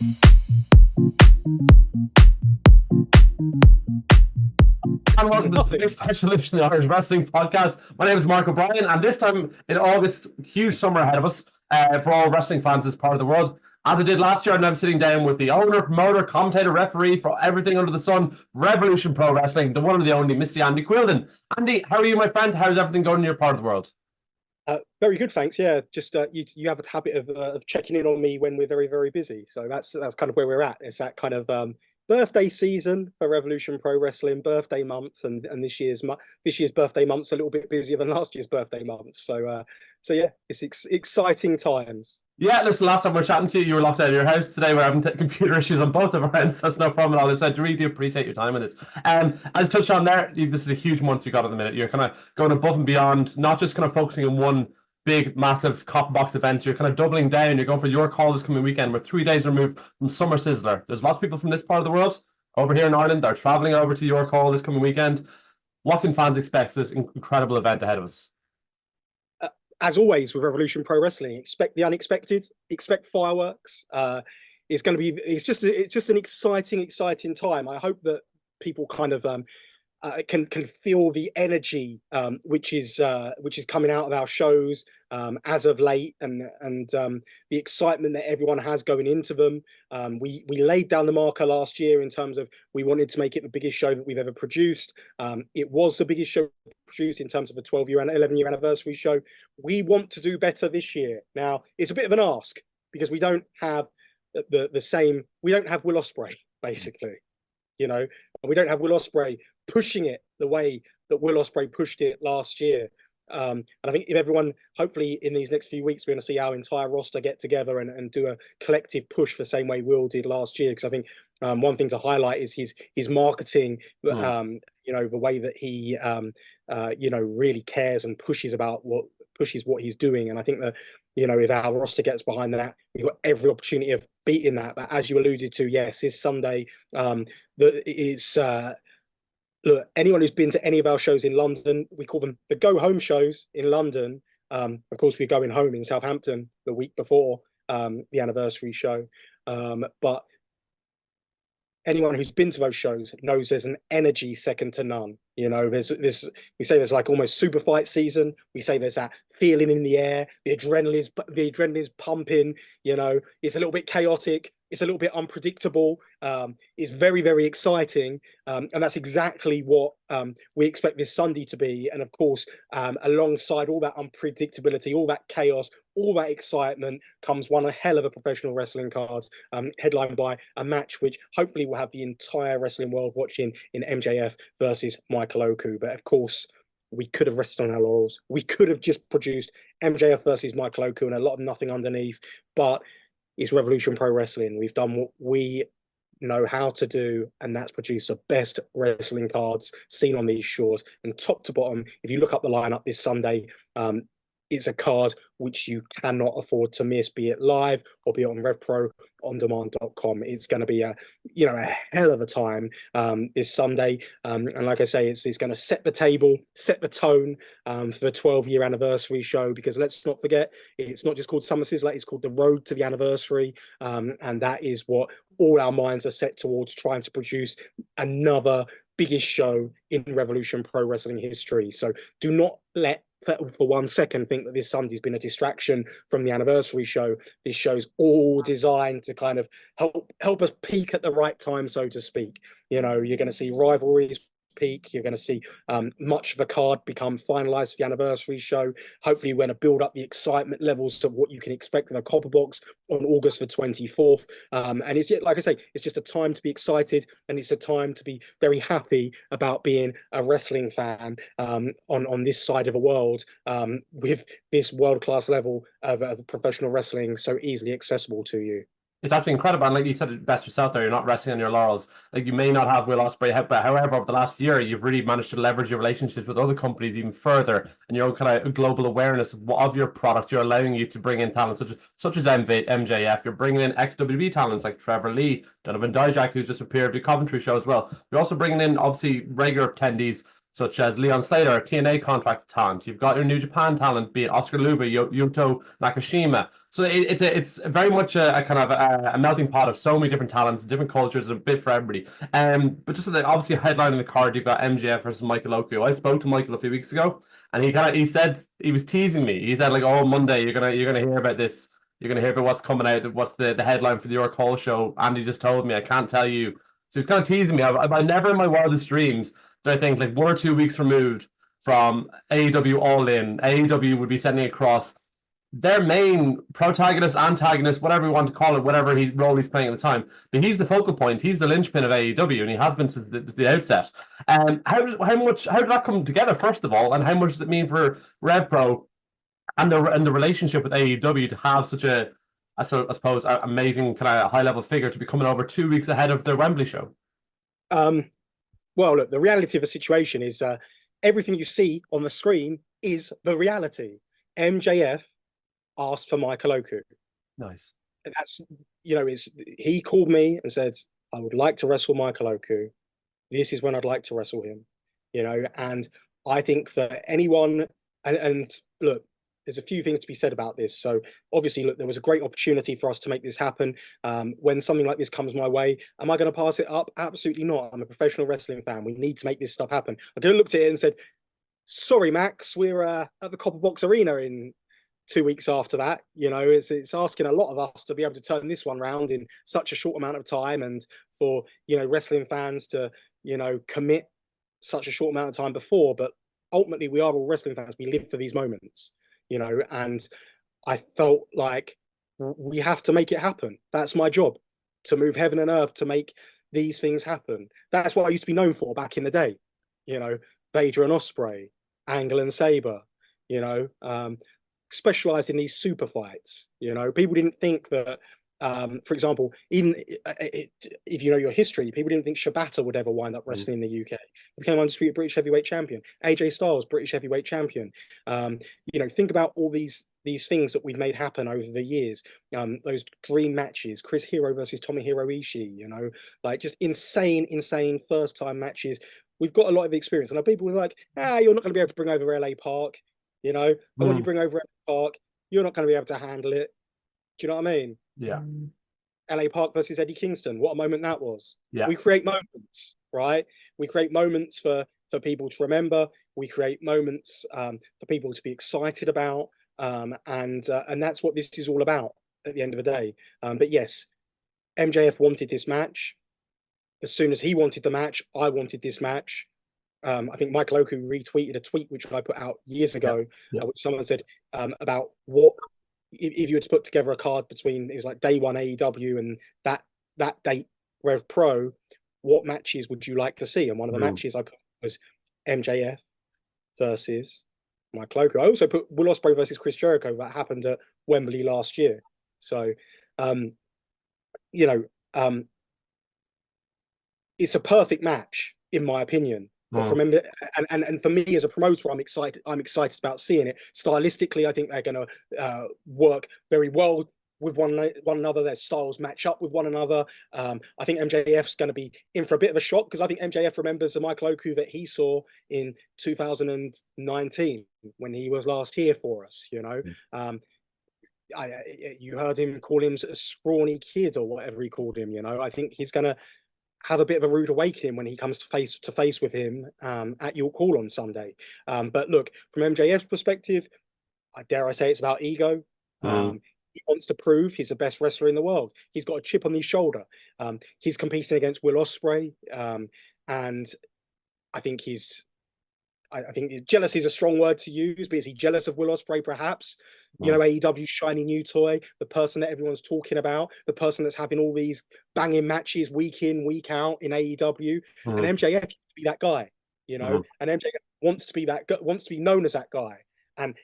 And welcome to this big special edition of the Irish Wrestling Podcast. My name is Mark O'Brien, and this time in August, huge summer ahead of us for all wrestling fans this part of the world. As I did last year, and I'm sitting down with the owner, promoter, commentator, referee for everything under the sun, Revolution Pro Wrestling, the one and the only Mr. Andy Quildan. Andy, how are you, my friend? How's everything going in your part of the world? Very good, thanks. Yeah, just you have a habit of checking in on me when we're very, very busy. So that's kind of where we're at. It's that kind of birthday season for Revolution Pro Wrestling, birthday month, and this year's birthday month's a little bit busier than last year's birthday month. So yeah, it's exciting times. Yeah, listen, last time we were chatting to you, you were locked out of your house. Today we're having computer issues on both of our ends. That's no problem at all. I really do appreciate your time on this. As touched on there, this is a huge month you got at the minute. You're kind of going above and beyond, not just kind of focusing on one big, massive copper box event. You're kind of doubling down. You're going for your call this coming weekend. We're 3 days removed from Summer Sizzler. There's lots of people from this part of the world over here in Ireland. They're traveling over to your call this coming weekend. What can fans expect for this incredible event ahead of us? As always with Revolution Pro Wrestling, expect the unexpected, expect fireworks. It's just an exciting time. I hope that people kind of can feel the energy which is coming out of our shows as of late, and the excitement that everyone has going into them. We laid down the marker last year in terms of we wanted to make it the biggest show that we've ever produced. It was the biggest show produced in terms of a 12-year and 11-year anniversary show. We want to do better this year. Now, it's a bit of an ask because we don't have we don't have Will Ospreay, basically. You know, we don't have Will Ospreay pushing it the way that Will Ospreay pushed it last year. And I think if everyone, hopefully in these next few weeks, we're going to see our entire roster get together and do a collective push the same way Will did last year. Because I think one thing to highlight is his marketing, you know, the way that he, you know, really cares and pushes what he's doing. And I think that, you know, if our roster gets behind that, we've got every opportunity of beating that. But as you alluded to, yes, this Sunday, look, anyone who's been to any of our shows in London, we call them the go home shows in London. Of course, we're going home in Southampton the week before the anniversary show. But anyone who's been to those shows knows there's an energy second to none. You know, we say there's like almost super fight season. We say there's that feeling in the air, the adrenaline is pumping. You know, it's a little bit chaotic. It's a little bit unpredictable. It's very, very exciting. And that's exactly what we expect this Sunday to be. And of course, alongside all that unpredictability, all that chaos, all that excitement comes one hell of a professional wrestling card, headlined by a match which hopefully will have the entire wrestling world watching in MJF versus Michael Oku. But of course, we could have rested on our laurels. We could have just produced MJF versus Michael Oku and a lot of nothing underneath. But it's Revolution Pro Wrestling. We've done what we know how to do, and that's produce the best wrestling cards seen on these shores. And top to bottom, if you look up the lineup this Sunday, it's a card which you cannot afford to miss, be it live or be it on RevProOnDemand.com. It's going to be a hell of a time this Sunday. And like I say, it's going to set the table, set the tone for the 12-year anniversary show, because let's not forget, it's not just called Summer Sizzler, it's called the Road to the Anniversary. And that is what all our minds are set towards, trying to produce another biggest show in Revolution Pro Wrestling history. So do not let for 1 second think that this Sunday's been a distraction from the anniversary show. This show's all designed to kind of help us peak at the right time, so to speak. You know, you're going to see rivalries peak. You're going to see much of the card become finalized for the anniversary show. Hopefully we're going to build up the excitement levels to what you can expect in a copper box on August the 24th. And it's, like I say, it's just a time to be excited, and it's a time to be very happy about being a wrestling fan on this side of the world, with this world-class level of professional wrestling so easily accessible to you. It's actually incredible. And like you said it best yourself there, you're not resting on your laurels. Like, you may not have Will Ospreay, but however, over the last year, you've really managed to leverage your relationships with other companies even further, and your own kind of global awareness of your product. You're allowing you to bring in talent such as MJF. You're bringing in ex-WWE talents like Trevor Lee, Donovan Dijak, who's just appeared at the Coventry show as well. You're also bringing in, obviously, regular attendees such as Leon Slater, TNA contract talent. You've got your New Japan talent, be it Oscar Luba, Yuto Nakashima. So it's very much a kind of a melting pot of so many different talents, different cultures, a bit for everybody. But just obviously headlining the card, you've got MJF versus Michael Oku. I spoke to Michael a few weeks ago, and he said he was teasing me. He said like, "Oh, Monday you're gonna hear about this. You're gonna hear about what's coming out. What's the headline for the York Hall show?" Andy just told me I can't tell you. So he's kind of teasing me. I never in my wildest dreams did I think like 1 or 2 weeks removed from AEW All In, AEW would be sending across their main protagonist, antagonist, whatever you want to call it, whatever role he's playing at the time. But he's the focal point. He's the linchpin of AEW, and he has been since the outset. How did that come together, first of all, and how much does it mean for Revpro and the relationship with AEW to have such I suppose, amazing kind of high level figure to be coming over 2 weeks ahead of their Wembley show? Well, look, the reality of the situation is everything you see on the screen is the reality. MJF asked for Michael Oku. Nice. And that's, he called me and said, I would like to wrestle Michael Oku. This is when I'd like to wrestle him, and I think for anyone, and look, there's a few things to be said about this. So obviously, look, there was a great opportunity for us to make this happen. When something like this comes my way, am I going to pass it up? Absolutely not. I'm a professional wrestling fan. We need to make this stuff happen. I could have looked at it and said, sorry, Max, we're at the Copper Box Arena in 2 weeks after that. It's asking a lot of us to be able to turn this one round in such a short amount of time, and for wrestling fans to commit such a short amount of time before. But ultimately, we are all wrestling fans. We live for these moments, and I felt like we have to make it happen. That's my job, to move heaven and earth to make these things happen. That's what I used to be known for back in the day. Vader and Ospreay, Angle and Sabre, specialized in these super fights. People didn't think that, for example, even if you know your history, people didn't think Shibata would ever wind up wrestling in the UK. He became undisputed British heavyweight champion. AJ Styles, British heavyweight champion. Think about all these things that we've made happen over the years. Those dream matches, Chris Hero versus Tomohiro Ishii. Like just insane first time matches. We've got a lot of experience, and people were like, you're not going to be able to bring over LA Park. And when you bring over LA Park, you're not going to be able to handle it. Do you know what I mean? Yeah. LA Park versus Eddie Kingston. What a moment that was. Yeah. We create moments, right? We create moments for people to remember. We create moments for people to be excited about. And that's what this is all about at the end of the day. But yes, MJF wanted this match. As soon as he wanted the match, I wanted this match. I think Michael Oku retweeted a tweet which I put out years ago, which someone said about what if you were to put together a card between, it was like day one AEW and that date Rev Pro, what matches would you like to see? And one of the matches I put was MJF versus Michael Oku. I also put Will Ospreay versus Chris Jericho, that happened at Wembley last year. So, it's a perfect match in my opinion. But and for me as a promoter, I'm excited about seeing it. Stylistically, I think they're going to work very well with one another. Their styles match up with one another. I think MJF's going to be in for a bit of a shock, because I think MJF remembers the Michael Oku that he saw in 2019 when he was last here for us. You heard him call him a scrawny kid or whatever he called him. I think he's going to have a bit of a rude awakening when he comes to face with him at York Hall on Sunday. But look, from MJF's perspective, I dare I say it's about ego. He wants to prove he's the best wrestler in the world. He's got a chip on his shoulder. He's competing against Will Ospreay, and I think I think jealous is a strong word to use, but is he jealous of Will Ospreay perhaps? AEW's shiny new toy, the person that everyone's talking about, the person that's having all these banging matches week in, week out in AEW. And MJF used to be that guy, and MJF wants to be known as that guy. And,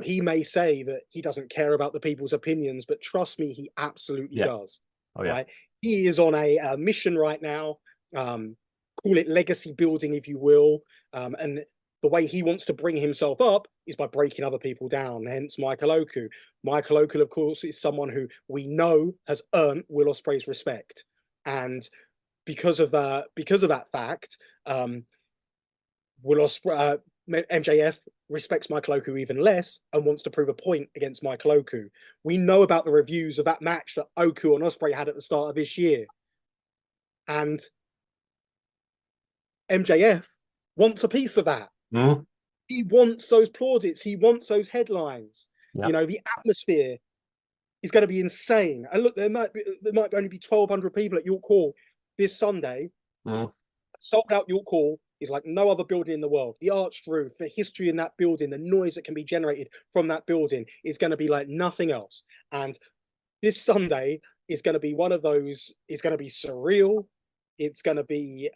he may say that he doesn't care about the people's opinions, but trust me, he absolutely does. Oh, yeah. Right? He is on a mission right now. Call it legacy building, if you will. And the way he wants to bring himself up is by breaking other people down, hence Michael Oku. Michael Oku, of course, is someone who we know has earned Will Ospreay's respect. And because of that fact, Will Ospreay, MJF respects Michael Oku even less and wants to prove a point against Michael Oku. We know about the reviews of that match that Oku and Ospreay had at the start of this year. And MJF wants a piece of that. Mm. He wants those plaudits. He wants those headlines. Yep. You know, the atmosphere is going to be insane. And look, there might only be 1,200 people at York Hall this Sunday. Mm. Sold out York Hall is like no other building in the world. The arched roof, the history in that building, the noise that can be generated from that building is going to be like nothing else. And this Sunday is going to be one of those. It's going to be surreal. It's going to be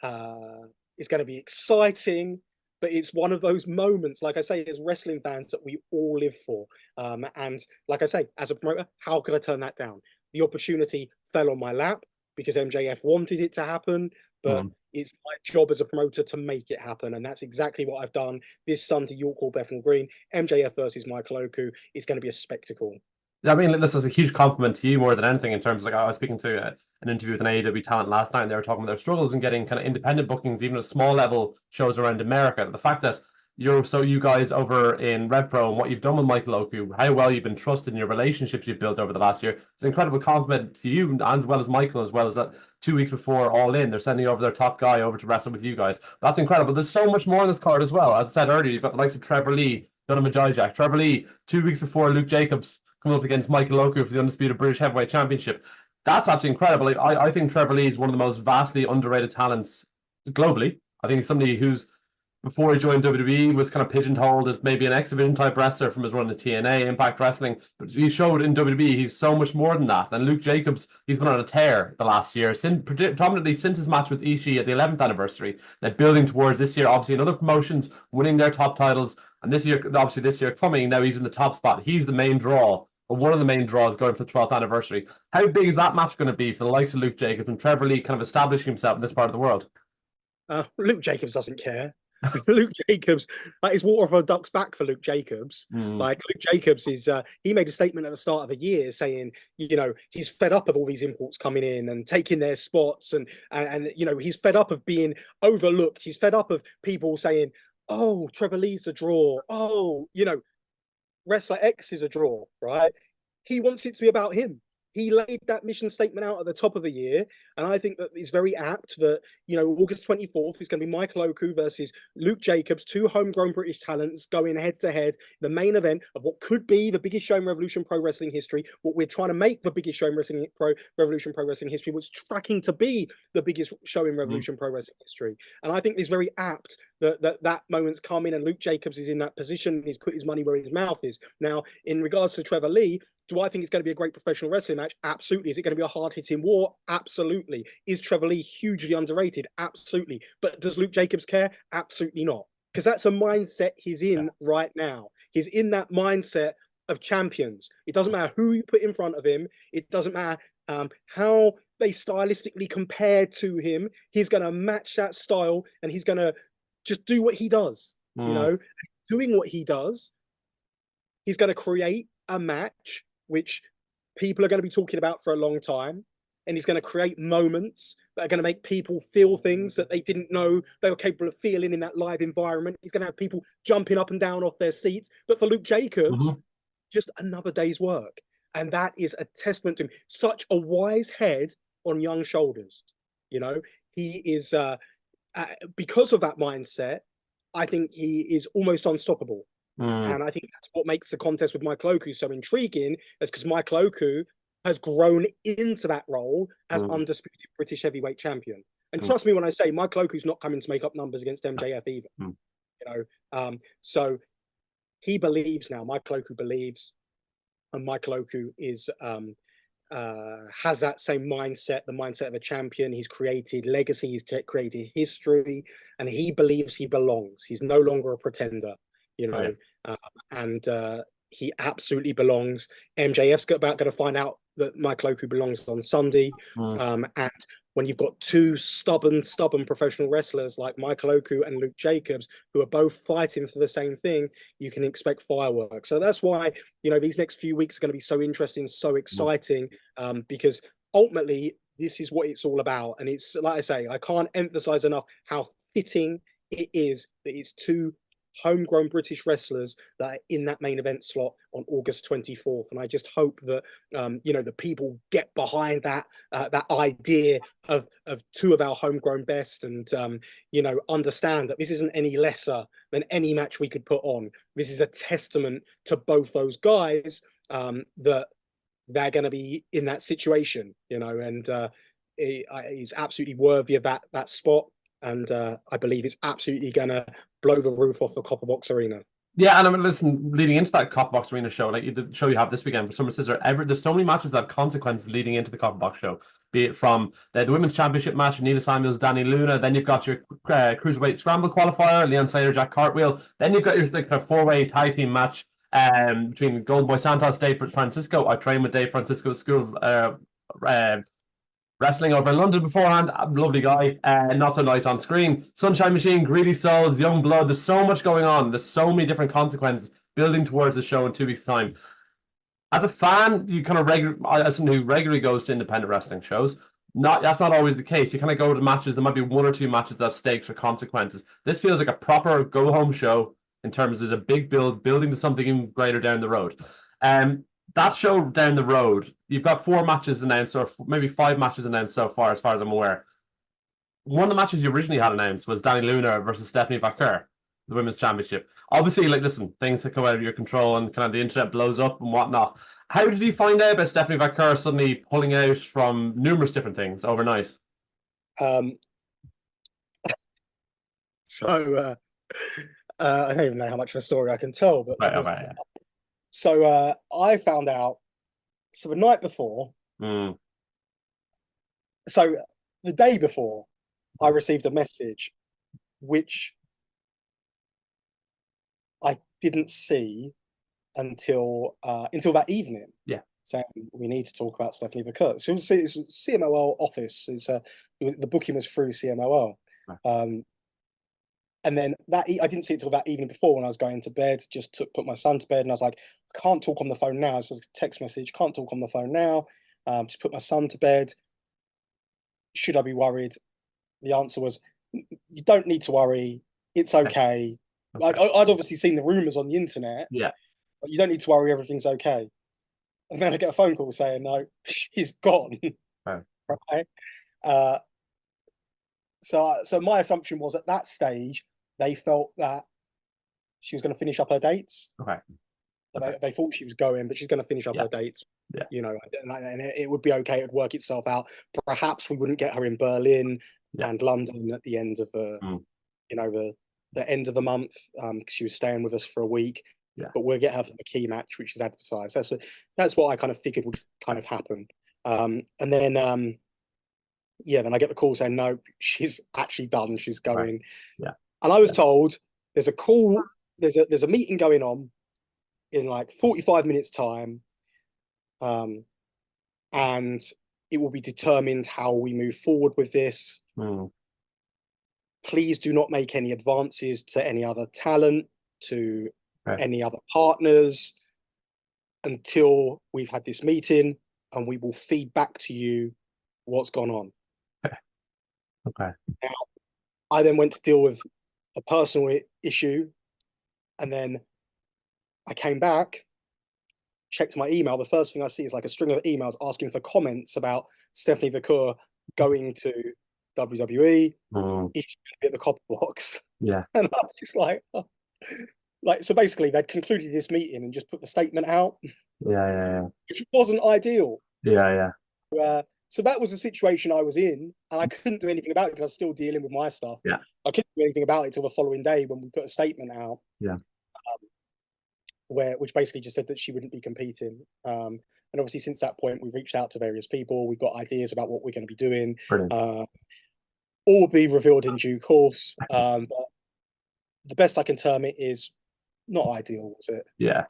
exciting. But it's one of those moments, like I say, as wrestling fans that we all live for. And like I say, as a promoter, how could I turn that down? The opportunity fell on my lap because MJF wanted it to happen, but it's my job as a promoter to make it happen. And that's exactly what I've done this Sunday, York Hall, Bethnal Green, MJF versus Michael Oku. It's going to be a spectacle. I mean, this is a huge compliment to you more than anything in terms of, like, I was speaking to an interview with an AEW talent last night, and they were talking about their struggles in getting kind of independent bookings, even at small level shows around America. The fact that you guys over in Revpro and what you've done with Michael Oku, how well you've been trusted in your relationships you've built over the last year, it's an incredible compliment to you, as well as Michael, as well as that 2 weeks before All In, they're sending over their top guy over to wrestle with you guys. That's incredible. There's so much more in this card as well. As I said earlier, you've got the likes of Trevor Lee, Donovan Dijak. Trevor Lee, 2 weeks before Luke Jacobs coming up against Michael Oku for the Undisputed British Heavyweight Championship. That's absolutely incredible. I think Trevor Lee is one of the most vastly underrated talents globally. I think he's somebody who's, before he joined WWE, was kind of pigeonholed as maybe an X-Division type wrestler from his run at TNA, Impact Wrestling. But he showed in WWE he's so much more than that. And Luke Jacobs, he's been on a tear the last year, predominantly since his match with Ishii at the 11th anniversary. They're building towards this year, obviously, in other promotions, winning their top titles. And this year, obviously, this year coming, now he's in the top spot. He's the main draw, or one of the main draws going for the 12th anniversary. How big is that match going to be for the likes of Luke Jacobs and Trevor Lee kind of establishing himself in this part of the world? Luke Jacobs doesn't care. Luke Jacobs, like, it's water off a duck's back for Luke Jacobs. Like, Luke Jacobs is, he made a statement at the start of the year saying, you know, he's fed up of all these imports coming in and taking their spots, and you know, he's fed up of being overlooked. He's fed up of people saying, oh, Trevor Lee's a draw. Oh, you know, Wrestler X is a draw, right? He wants it to be about him. He laid that mission statement out at the top of the year, and I think that it's very apt that, you know, August 24th is going to be Michael Oku versus Luke Jacobs, two homegrown British talents going head to head, the main event of what could be the biggest show in Revolution Pro Wrestling history, what we're trying to make the biggest show in Revolution Pro Wrestling history, what's tracking to be the biggest show in Revolution Pro Wrestling history. And I think it's very apt that moment's coming, and Luke Jacobs is in that position. He's put his money where his mouth is. Now, in regards to Trevor Lee, do I think it's going to be a great professional wrestling match? Absolutely. Is it going to be a hard-hitting war? Absolutely. Is Trevor Lee hugely underrated? Absolutely. But does Luke Jacobs care? Absolutely not. Because that's a mindset he's in right now. He's in that mindset of champions. It doesn't matter who you put in front of him. It doesn't matter how they stylistically compare to him. He's going to match that style, and he's going to just do what he does. You know, doing what he does, he's going to create a match which people are going to be talking about for a long time, and he's going to create moments that are going to make people feel things that they didn't know they were capable of feeling in that live environment. He's going to have people jumping up and down off their seats. But for Luke Jacobs, just another day's work. And that is a testament to him. Such a wise head on young shoulders. You know, he is, because of that mindset, I think he is almost unstoppable. And I think that's what makes the contest with Michael Oku so intriguing, is because Michael Oku has grown into that role as undisputed British heavyweight champion. And trust me when I say Michael Oku's not coming to make up numbers against MJF either. You know, so he believes now. Michael Oku believes, and Michael Oku is has that same mindset, the mindset of a champion. He's created legacy, he's created history, and he believes he belongs. He's no longer a pretender. You know, and he absolutely belongs. MJF's about going to find out that Michael Oku belongs on Sunday. And when you've got two stubborn professional wrestlers like Michael Oku and Luke Jacobs, who are both fighting for the same thing, you can expect fireworks. So that's why, you know, these next few weeks are going to be so interesting, so exciting, because ultimately this is what it's all about. And it's, like I say, I can't emphasize enough how fitting it is that it's two homegrown British wrestlers that are in that main event slot on August 24th. And I just hope that the people get behind that idea of two of our homegrown best, and understand that this isn't any lesser than any match we could put on. This is a testament to both those guys, that they're going to be in that situation, and it's absolutely worthy of that spot. And I believe it's absolutely going to blow the roof off the Copper Box Arena. Yeah, and I mean, listen, leading into that Copper Box Arena show, like the show you have this weekend for Summer Sizzler, there's so many matches that have consequences leading into the Copper Box show. Be it from the Women's Championship match, Nina Samuels, Danny Luna, then you've got your Cruiserweight Scramble qualifier, Leon Slater, Jack Cartwheel, then you've got your four-way tag team match between Golden Boy Santos, Dave Francisco. I trained with Dave Francisco's school of wrestling over in London beforehand. Lovely guy, not so nice on screen. Sunshine Machine, Greedy Souls, Young Blood. There's so much going on. There's so many different consequences building towards the show in 2 weeks' time. As a fan, you kind of as someone who regularly goes to independent wrestling shows, that's not always the case. You kind of go to matches. There might be one or two matches that have stakes or consequences. This feels like a proper go-home show in terms of there's a big building to something even greater down the road. That show down the road, you've got 4 matches announced, or maybe 5 matches announced so far, as I'm aware. One of the matches you originally had announced was Danny Luna versus Stephanie Vaquer, the Women's Championship. Obviously, listen, things that come out of your control and kind of the internet blows up and whatnot. How did you find out about Stephanie Vaquer suddenly pulling out from numerous different things overnight? I don't even know how much of a story I can tell, but Right. So I found out, so the night before, so the day before, I received a message which I didn't see until that evening. Yeah. Saying we need to talk about Stephanie Vaquer. So it's CMLL office. The booking was through CMLL. Right. And then I didn't see it till that evening before when I was going to bed. Just put my son to bed, and I was like, I can't talk on the phone now. So it's a text message, can't talk on the phone now. Just put my son to bed. Should I be worried? The answer was, you don't need to worry. It's okay. I'd obviously seen the rumors on the internet. Yeah. But you don't need to worry. Everything's okay. And then I get a phone call saying, no, she's gone. Oh. Right. So my assumption was at that stage, they felt that she was going to finish up her dates. Okay. They thought she was going, but she's going to finish up her dates. Yeah. And it would be okay. It'd work itself out. Perhaps we wouldn't get her in Berlin and London at the end of the end of the month. She was staying with us for a week. Yeah. But we'll get her for the key match, which is advertised. That's what I kind of figured would kind of happen. And then then I get the call saying, no, she's actually done. She's going. Right. Yeah. And I was told there's a call, there's a meeting going on in like 45 minutes time. And it will be determined how we move forward with this. Please do not make any advances to any other talent, to any other partners until we've had this meeting, and we will feed back to you what's gone on. Okay. Now, I then went to deal with a personal issue, and then I came back, checked my email. The first thing I see is like a string of emails asking for comments about Stephanie Vaquer going to WWE, if she could be at the Copper Box. Yeah. And I was just like, oh. So basically they'd concluded this meeting and just put the statement out. Yeah. Which wasn't ideal. Yeah. So that was the situation I was in, and I couldn't do anything about it because I was still dealing with my stuff. Yeah. I couldn't do anything about it till the following day when we put a statement out. Yeah. Which basically just said that she wouldn't be competing. And obviously since that point, we've reached out to various people. We've got ideas about what we're going to be doing. All will be revealed in due course. But the best I can term it is not ideal, was it? Yeah.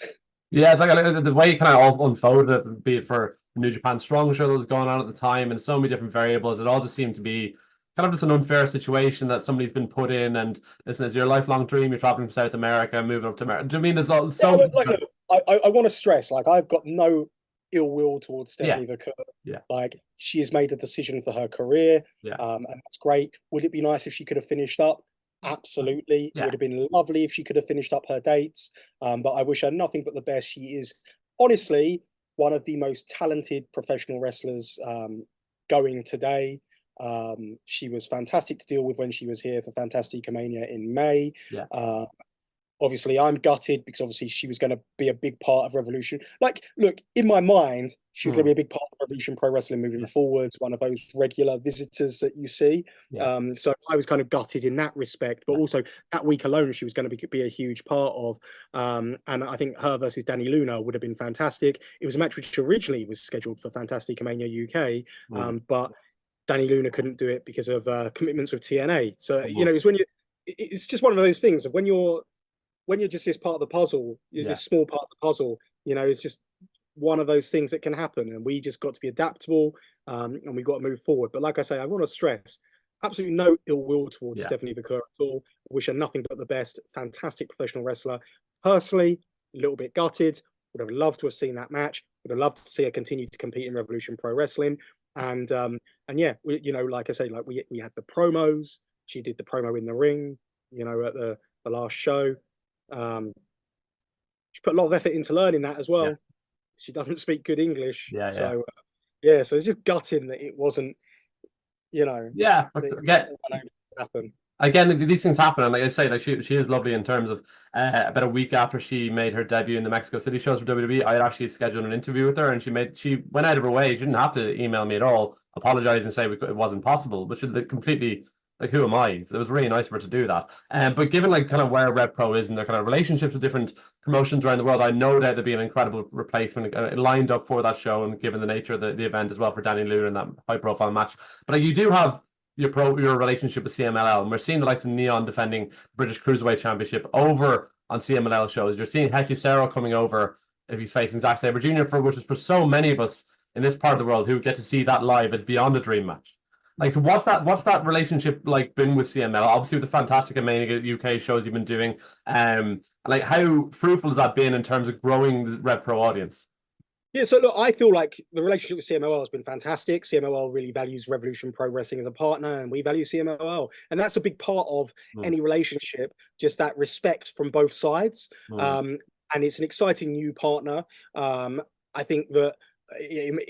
It's like the way you kind of all unfolded, be it for the New Japan Strong show that was going on at the time, and so many different variables. It all just seemed to be kind of just an unfair situation that somebody's been put in. And listen, it's your lifelong dream. You're traveling from South America, moving up to America. Do you mean there's so? I want to stress, like, I've got no ill will towards Stephanie Vaquer. Yeah. Like, she has made a decision for her career. Yeah. And that's great. Would it be nice if she could have finished up? Absolutely. It Yeah. would have been lovely if she could have finished up her dates. But I wish her nothing but the best. She is honestly one of the most talented professional wrestlers going today. She was fantastic to deal with when she was here for Fantastica Mania in May. Yeah. Obviously, I'm gutted because obviously she was going to be a big part of Revolution. Like, look, in my mind, she was going to be a big part of Revolution Pro Wrestling moving forwards, one of those regular visitors that you see. Yeah. So I was kind of gutted in that respect, but also that week alone, she was going to be a huge part of. And I think her versus Danny Luna would have been fantastic. It was a match which originally was scheduled for Fantastica Mania UK, but Danny Luna couldn't do it because of commitments with TNA. So, you know, it's just one of those things of when you're just this part of the puzzle, this small part of the puzzle, you know, it's just one of those things that can happen. And we just got to be adaptable and we've got to move forward. But like I say, I want to stress absolutely no ill will towards Stephanie Vaquer at all. I wish her nothing but the best. Fantastic professional wrestler. Personally, a little bit gutted. Would have loved to have seen that match. Would have loved to see her continue to compete in Revolution Pro Wrestling. And yeah, you know, like I say, like we had the promos. She did the promo in the ring, you know, at the last show. She put a lot of effort into learning that as well. She doesn't speak good English, so so it's just gutting that it wasn't, you know, happen. Again, these things happen, and like I say, like she is lovely in terms of about a week after she made her debut in the Mexico City shows for WWE, I had actually scheduled an interview with her, and she went out of her way. She didn't have to email me at all, apologize and say it wasn't possible, but she completely, like, who am I? It was really nice of her to do that. But given like kind of where Revpro is and their kind of relationships with different promotions around the world, I know that there'd be an incredible replacement lined up for that show, and given the nature of the event as well for Danny Luna in that high profile match. But like, you do have your relationship with CMLL, and we're seeing the likes of Neon defending British Cruiserweight Championship over on CMLL shows. You're seeing Hechicero coming over if he's facing Zack Sabre Jr., which is for so many of us in this part of the world who get to see that live as beyond a dream match. Like, so what's that relationship like been with CML? Obviously with the Fantastica Mania UK shows you've been doing, like how fruitful has that been in terms of growing the Revpro audience? Yeah, so look, I feel like the relationship with CMLL has been fantastic. CMLL really values Revolution Pro Wrestling as a partner, and we value CMLL. And that's a big part of any relationship, just that respect from both sides. And it's an exciting new partner. I think that,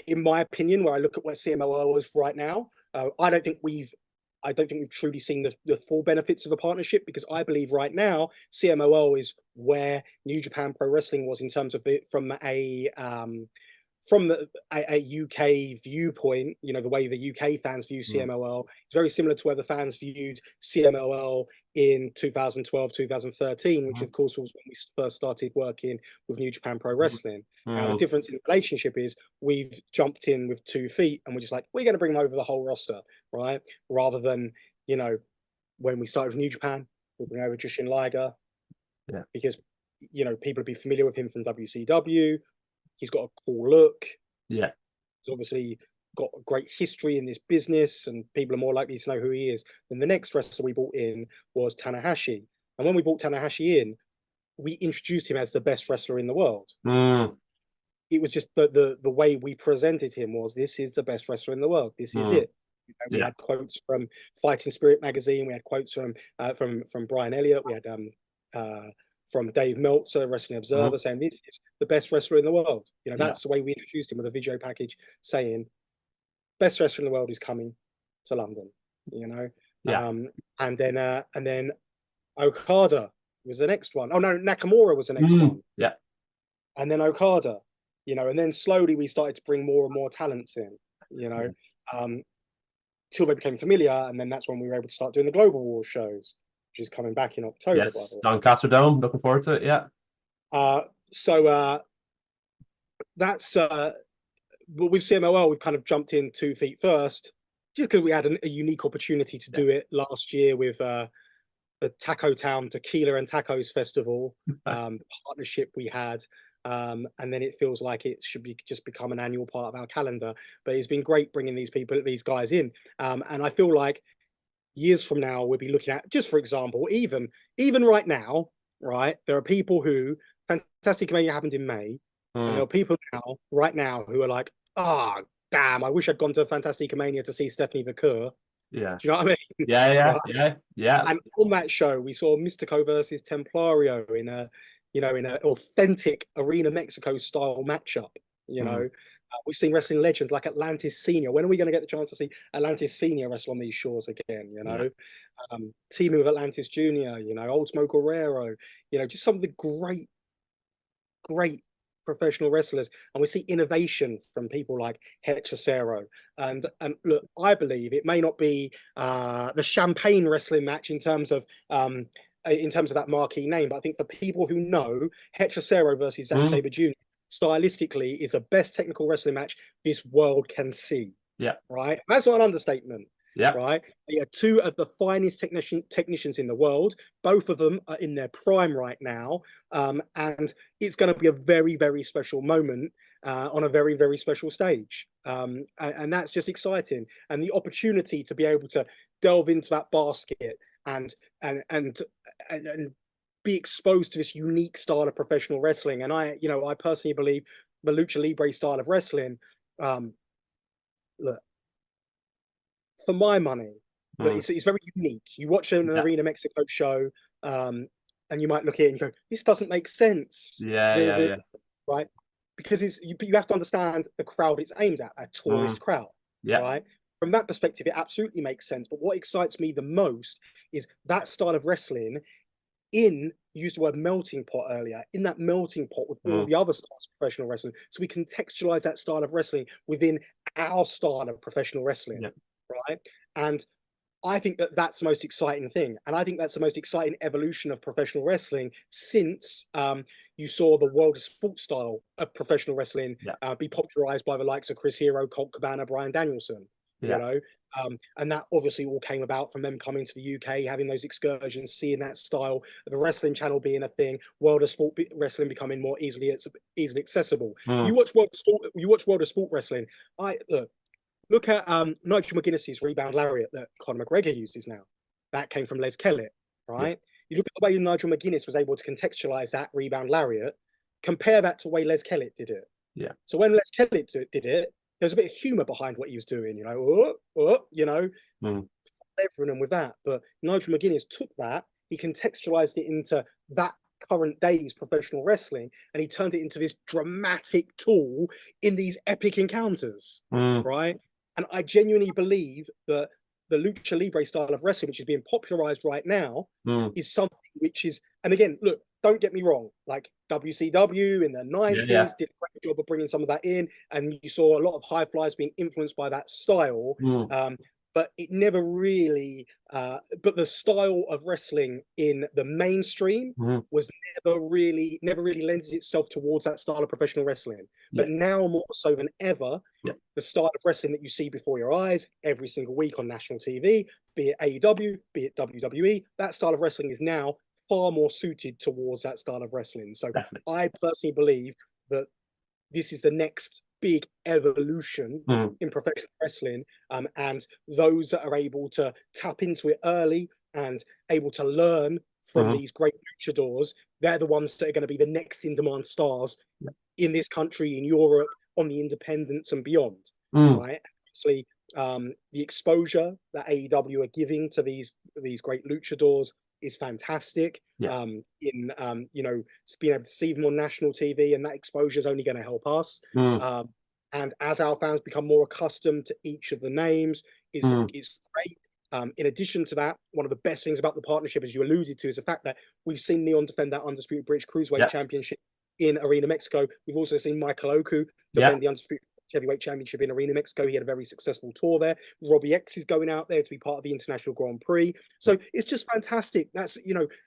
in my opinion, where I look at where CMLL is right now, I don't think we've truly seen the full benefits of the partnership, because I believe right now CMLL is where New Japan Pro Wrestling was in terms of it from a UK viewpoint. You know, the way the UK fans view CMLL is very similar to where the fans viewed CMLL in 2012, 2013, which of course was when we first started working with New Japan Pro Wrestling. Now, the difference in the relationship is we've jumped in with 2 feet and we're just like, we're going to bring them over the whole roster, right? Rather than, you know, when we started with New Japan, we'll bring over Jushin Liger, because, you know, people would be familiar with him from WCW. He's got a cool look. He's obviously got a great history in this business, and people are more likely to know who he is. Then the next wrestler we brought in was Tanahashi. And when we brought Tanahashi in, we introduced him as the best wrestler in the world. It was just the way we presented him was, this is the best wrestler in the world. This is it. You know, we had quotes from Fighting Spirit magazine. We had quotes from Brian Elliott. We had from Dave Meltzer, Wrestling Observer, saying this is the best wrestler in the world. You know, that's the way we introduced him, with a video package saying, best wrestler in the world is coming to London. You know, and then Okada was the next one. Oh no, Nakamura was the next one. And then Okada. You know, and then slowly we started to bring more and more talents in. You know, till they became familiar, and then that's when we were able to start doing the Global War shows, which is coming back in October. Yes, Doncaster Dome. Looking forward to it. So that's with CMLL, we've kind of jumped in 2 feet first, just because we had a unique opportunity to do it last year with the Taco Town Tequila and Tacos Festival partnership we had. And then it feels like it should be just become an annual part of our calendar. But it's been great bringing these guys in. And I feel like years from now, we'll be looking at, just for example, even right now, right? There are people who, Fantastic Mania happened in May, and there are people right now who are like, damn, I wish I'd gone to Fantastic Mania to see Stephanie Vaquer. Yeah. Do you know what I mean? Yeah. Right? Yeah. Yeah. And on that show, we saw Mystico versus Templario in a, in an authentic Arena Mexico style matchup. Mm. We've seen wrestling legends like Atlantis Senior. When are we going to get the chance to see Atlantis Senior wrestle on these shores again? Yeah. Teaming with Atlantis Junior. Ultimo Guerrero. Just some of the great professional wrestlers, and we see innovation from people like Hechicero. And look, I believe it may not be the champagne wrestling match in terms of that marquee name, but I think for people who know, Hechicero versus Zack Sabre Jr. stylistically is the best technical wrestling match this world can see. Yeah. Right, that's not an understatement. Yeah. Right, they are two of the finest technicians in the world. Both of them are in their prime right now, and it's going to be a very, very special moment on a very, very special stage, and that's just exciting. And the opportunity to be able to delve into that basket and be exposed to this unique style of professional wrestling. And I personally believe the lucha libre style of wrestling. Look, for my money, it's very unique. You watch an Arena Mexico show, and you might look at it and you go, "This doesn't make sense." Yeah. Right? Because you have to understand the crowd it's aimed at, a tourist crowd. Yeah. Right? From that perspective, it absolutely makes sense. But what excites me the most is that style of wrestling. You used the word melting pot earlier, in that melting pot with all the other styles of professional wrestling. So we contextualize that style of wrestling within our style of professional wrestling. Right? And I think that's the most exciting thing. And I think that's the most exciting evolution of professional wrestling since you saw the world of sports style of professional wrestling be popularized by the likes of Chris Hero, Colt Cabana, Bryan Danielson. And that obviously all came about from them coming to the UK, having those excursions, seeing that style, the wrestling channel being a thing, world of sport wrestling becoming more easily accessible. You watch world of sport wrestling. Look at Nigel McGuinness's rebound lariat that Conor McGregor uses now. That came from Les Kellett, right? You look at the way Nigel McGuinness was able to contextualize that rebound lariat, compare that to the way Les Kellett did it. Yeah. So when Les Kellett did it, there's a bit of humor behind what he was doing, everyone with that. But Nigel McGuinness took that, he contextualized it into that current day's professional wrestling, and he turned it into this dramatic tool in these epic encounters, right? And I genuinely believe that the lucha libre style of wrestling, which is being popularized right now, is something which is, and again, look, don't get me wrong, like WCW in the 90s did a great job of bringing some of that in, and you saw a lot of high flyers being influenced by that style. But it never really, but the style of wrestling in the mainstream was never really lends itself towards that style of professional wrestling. But now more so than ever, the style of wrestling that you see before your eyes every single week on national TV, be it AEW, be it WWE, that style of wrestling is now far more suited towards that style of wrestling. So I personally believe that this is the next big evolution in professional wrestling, and those that are able to tap into it early and able to learn from these great luchadors, they're the ones that are going to be the next in-demand stars in this country, in Europe, on the independents and beyond. Right? Obviously, the exposure that AEW are giving to these great luchadors is fantastic. In being able to see them on national TV, and that exposure is only going to help us. And as our fans become more accustomed to each of the names, it's great. In addition to that, one of the best things about the partnership, as you alluded to, is the fact that we've seen Leon defend that undisputed British Cruiserweight Championship in Arena Mexico. We've also seen Michael Oku defend the undisputed Heavyweight Championship in Arena Mexico. He had a very successful tour there. Robbie X is going out there to be part of the International Grand Prix. So it's just fantastic. That's,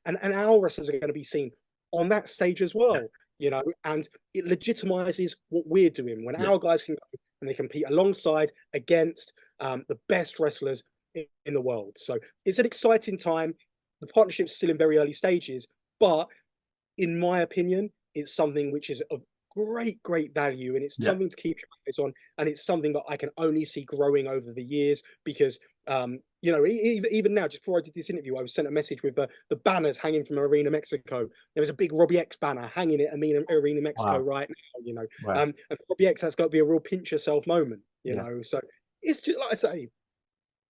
and our wrestlers are going to be seen on that stage as well, and it legitimizes what we're doing when our guys can go and they compete alongside against the best wrestlers in the world. So it's an exciting time. The partnership's still in very early stages, but in my opinion, it's something which is of great value, and it's something to keep your eyes on, and it's something that I can only see growing over the years, because even now, just before I did this interview, I was sent a message with the banners hanging from Arena Mexico. There was a big Robbie X banner hanging at Arena Mexico right now, and Robbie X, that's got to be a real pinch yourself moment, so it's just like I say,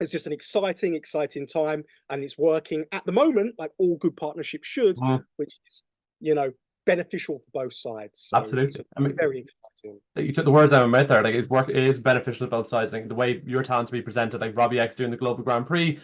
It's just an exciting time, and it's working at the moment like all good partnerships should, Mhm. which is, you know, beneficial for both sides. So it's Absolutely. I mean, very exciting. you took the words out of my mouth there. Like, his work is beneficial to both sides. I think the way your talents be presented, like Robbie X doing the Global Grand Prix,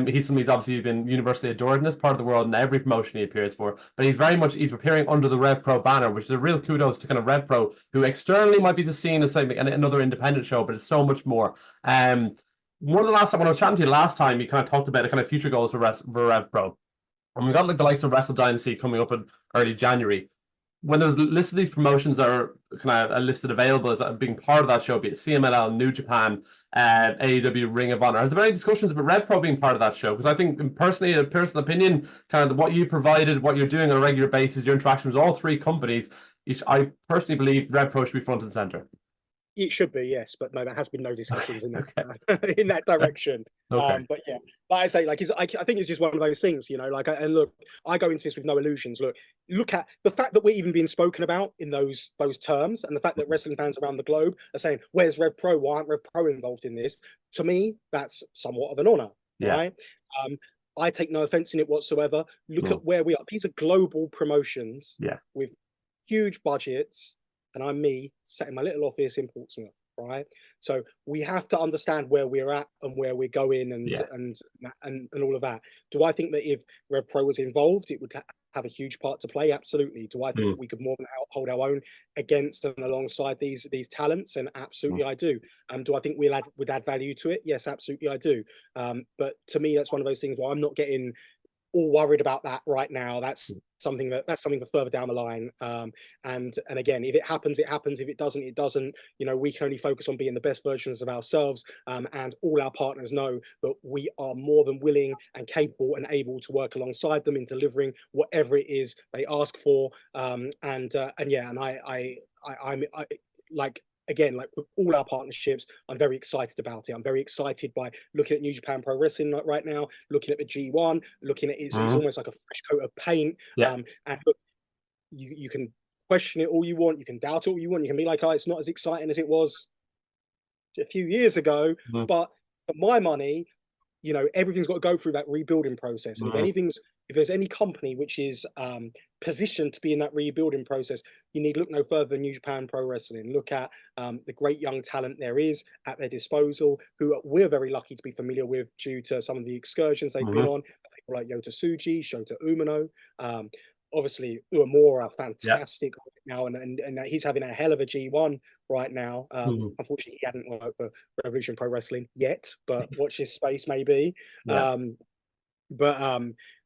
he's obviously been universally adored in this part of the world in every promotion he appears for. But he's appearing under the Revpro banner, which is a real kudos to kind of Revpro, who externally might be just seen as like another independent show, but it's so much more. One of the last time when I was chatting to you last time, you kind of talked about the kind of future goals for Revpro. And we got like the likes of Wrestle Dynasty coming up in early January. When there's listed these promotions that are kind of listed available as being part of that show, be it CMLL, New Japan, AEW, Ring of Honor, has there been any discussions about RevPro being part of that show? Because I think personally, a personal opinion, kind of what you provided, what you're doing on a regular basis, your interactions with all three companies, I personally believe RevPro should be front and center. It should be, yes, but no, there has been no discussions in that Okay. in that direction. Okay. But yeah, like I say, like I think it's just one of those things, you know. Like, and look, I go into this with no illusions. Look at the fact that we're even being spoken about in those terms, and the fact that wrestling fans around the globe are saying, "Where's Rev Pro? Why aren't Rev Pro involved in this?" To me, that's somewhat of an honor, Yeah. right? I take no offense in it whatsoever. Look Mm. at where we are. These are global promotions, Yeah. with huge budgets, and I'm me sat in my little office in Portsmouth, right? So we have to understand where we're at and where we're going, and Yeah. and all of that. Do I think that if Rev Pro was involved, it would have a huge part to play? Absolutely. Do I think that we could more than hold our own against and alongside these talents? And absolutely, I do. Do I think would add value to it? Yes, absolutely, I do. But to me, that's one of those things where I'm not getting all worried about that right now. That's something for further down the line. And again, if it happens, it happens. If it doesn't, it doesn't. You know, we can only focus on being the best versions of ourselves. And all our partners know that we are more than willing and capable and able to work alongside them in delivering whatever it is they ask for. And yeah, and I'm like, again, like with all our partnerships, I'm very excited about it. I'm very excited by looking at New Japan Pro Wrestling right now, looking at the G1, looking at it's almost like a fresh coat of paint. Yeah. And look, you can question it all you want, you can doubt it all you want, you can be like, oh, it's not as exciting as it was a few years ago. But for my money, you know, everything's got to go through that rebuilding process. And if there's any company which is positioned to be in that rebuilding process, you need look no further than New Japan Pro Wrestling. Look at the great young talent there is at their disposal, who we're very lucky to be familiar with due to some of the excursions they've been on. People like Yota Tsuji, Shota Umino, obviously Uemura, fantastic now, and he's having a hell of a G1 right now. Unfortunately, he hadn't worked for Revolution Pro Wrestling yet, but watch his space maybe. Yeah.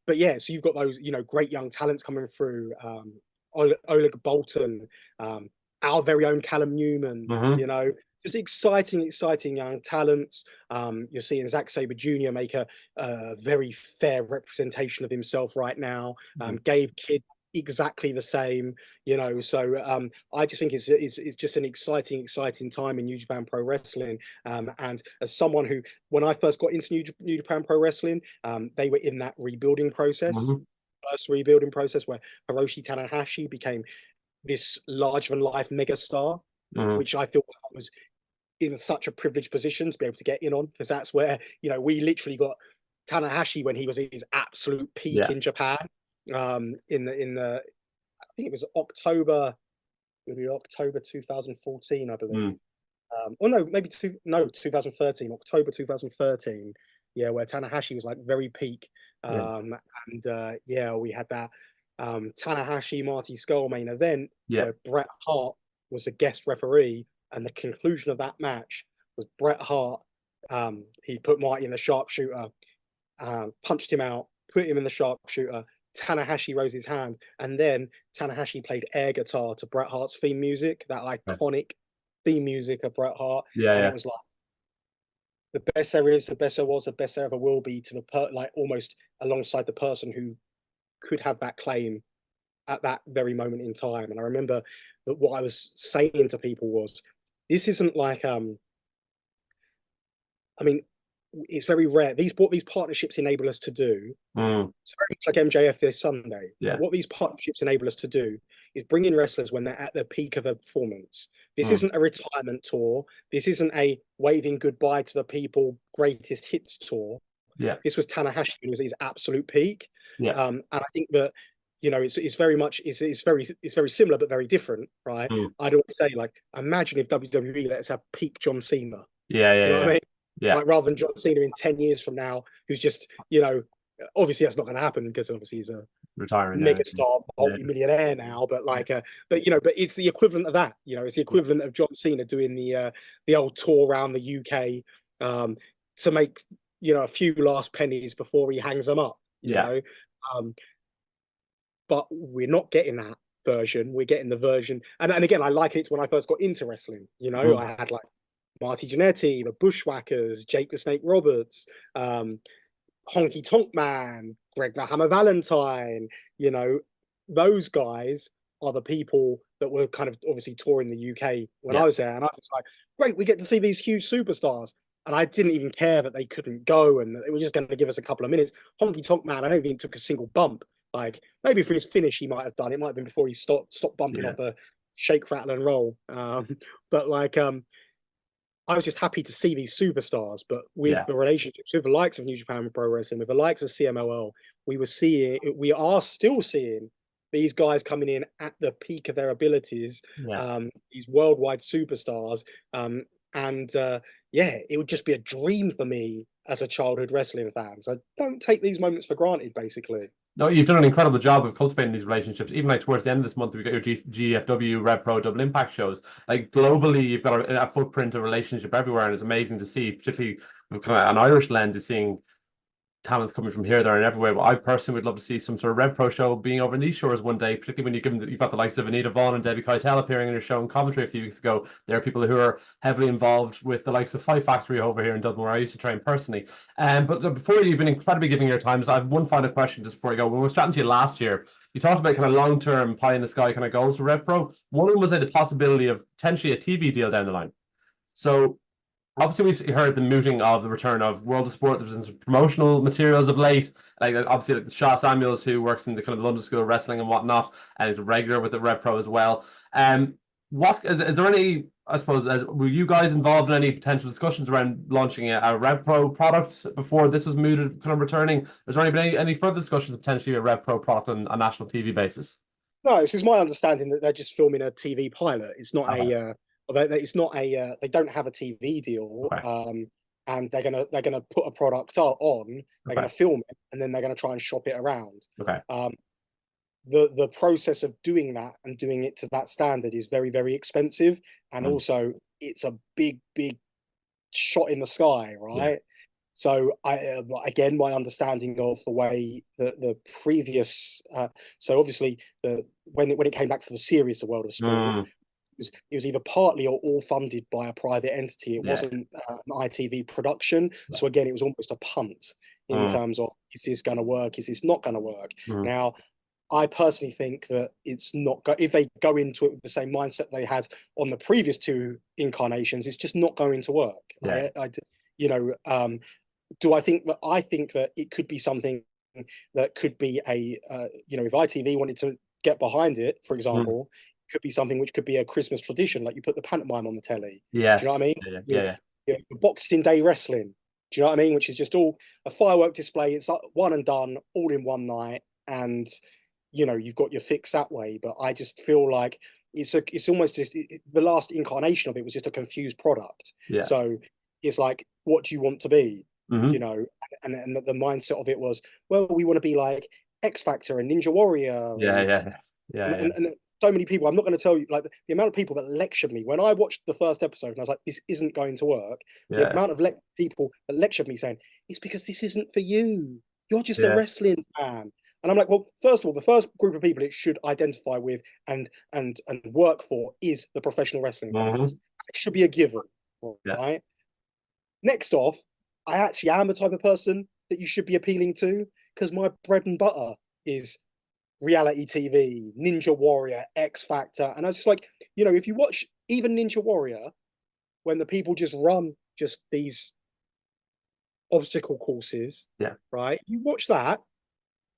But yeah, so you've got those, you know, great young talents coming through. Oleg Bolton, our very own Callum Newman, you know, just exciting young talents. You're seeing Zack Sabre Jr. make a very fair representation of himself right now. Gabe Kidd, exactly the same, you know. So I just think it's just an exciting time in New Japan Pro Wrestling. And as someone who, when I first got into New Japan Pro Wrestling, they were in that rebuilding process, first rebuilding process where Hiroshi Tanahashi became this larger than life megastar, which I feel was in such a privileged position to be able to get in on, because that's where, you know, we literally got Tanahashi when he was at his absolute peak in Japan. In the I think it was October 2014, I believe. Or no, maybe 2013, October 2013. Yeah, where Tanahashi was like very peak. And yeah, we had that Tanahashi Marty Skull main event where Bret Hart was a guest referee, and the conclusion of that match was Bret Hart. He put Marty in the sharpshooter, punched him out, put him in the sharpshooter. Tanahashi rose his hand, and then Tanahashi played air guitar to Bret Hart's theme music, that iconic theme music of Bret Hart. And it was like, the best there is, the best there was, the best there ever will be, to the like almost alongside the person who could have that claim at that very moment in time. And I remember that what I was saying to people was, this isn't like I mean, it's very rare. What these partnerships enable us to do, it's very much like MJF this Sunday. Yeah. What these partnerships enable us to do is bring in wrestlers when they're at the peak of a performance. This isn't a retirement tour. This isn't a waving goodbye to the people greatest hits tour. Yeah. This was Tanahashi when he was at his absolute peak. Yeah. And I think that, you know, it's very much it's very similar but very different, right? I'd always say, like, imagine if WWE let us have peak John Cena. Yeah, Do you know what I mean? Yeah. Like, rather than John Cena in 10 years from now, who's just, you know, obviously that's not going to happen because obviously he's a retiring megastar, multi-millionaire now. But like, but you know, but it's the equivalent of that. You know, it's the equivalent of John Cena doing the old tour around the UK to make, you know, a few last pennies before he hangs them up. You know, but we're not getting that version. We're getting the version, and again, I liken it to when I first got into wrestling. You know, I had like Marty Jannetty, the Bushwhackers, Jake the Snake Roberts, Honky Tonk Man, Greg the Hammer Valentine. You know, those guys are the people that were kind of obviously touring the UK when I was there, and I was like, great, we get to see these huge superstars. And I didn't even care that they couldn't go and they were just going to give us a couple of minutes. Honky Tonk Man, I don't think he took a single bump. Like, maybe for his finish, he might have done. It might have been before he stopped bumping off the shake, rattle, and roll. But like, I was just happy to see these superstars. But with the relationships with the likes of New Japan Pro Wrestling, with the likes of CMLL, we are still seeing these guys coming in at the peak of their abilities. These worldwide superstars. It would just be a dream for me as a childhood wrestling fan. So don't take these moments for granted, basically. No, you've done an incredible job of cultivating these relationships. Even like towards the end of this month, we got your GFW Revpro Double Impact shows. Like globally, you've got a footprint of relationship everywhere, and it's amazing to see, particularly with kind of an Irish lens, is seeing talents coming from here, there, and everywhere. But I personally would love to see some sort of Revpro show being over in these shores one day, particularly when you've got the likes of Anita Vaughan and Debbie Keitel appearing in your show in Coventry a few weeks ago. There are people who are heavily involved with the likes of Fight Factory over here in Dublin, where I used to train personally. But before, you've been incredibly giving your time, so I have one final question just before you go. When we were chatting to you last year, you talked about kind of long-term pie in the sky kind of goals for Revpro. One of them was the possibility of potentially a TV deal down the line. So obviously, we heard the mooting of the return of World of Sport. There's been some promotional materials of late. Like obviously, like Shaw Samuels, who works in the kind of London School of Wrestling and whatnot, and is a regular with the Revpro as well. What is there any? I suppose, were you guys involved in any potential discussions around launching a Revpro product before this was mooted, kind of returning? Is there any further discussions of potentially a Revpro product on a national TV basis? No, this is my understanding that they're just filming a TV pilot. It's not it's not a. They don't have a TV deal, and they're gonna put a product on. They're gonna film it, and then they're gonna try and shop it around. The process of doing that and doing it to that standard is very, very expensive, and also it's a big shot in the sky, right? So again, my understanding of the way the previous, so obviously when it came back for the series, The World of Sport, it was either partly or all funded by a private entity. It wasn't an ITV production. So again, it was almost a punt in terms of, is this going to work? Is this not going to work? Now, I personally think that it's not if they go into it with the same mindset they had on the previous two incarnations, it's just not going to work. Do I think that? I think that it could be something that could be a, if ITV wanted to get behind it, for example, it could be something which could be a Christmas tradition, like you put the pantomime on the telly. Yes. Do you know what I mean? Boxing Day wrestling. Do you know what I mean? Which is just all a firework display. It's one and done, all in one night, and you've got your fix that way. But I just feel like it's almost just the last incarnation of it was just a confused product. So it's like, what do you want to be? And the mindset of it was, well, we want to be like X Factor and Ninja Warrior. And so many people, I'm not going to tell you, like the amount of people that lectured me when I watched the first episode and I was like, this isn't going to work. The amount of people that lectured me saying, it's because this isn't for you. You're just a wrestling fan. And I'm like, well, first of all, the first group of people it should identify with and work for is the professional wrestling fans. It should be a given, right? Next off, I actually am the type of person that you should be appealing to, because my bread and butter is reality TV, Ninja Warrior, X Factor. And I was just like, if you watch even Ninja Warrior, when the people just run just these obstacle courses. Yeah. Right. You watch that,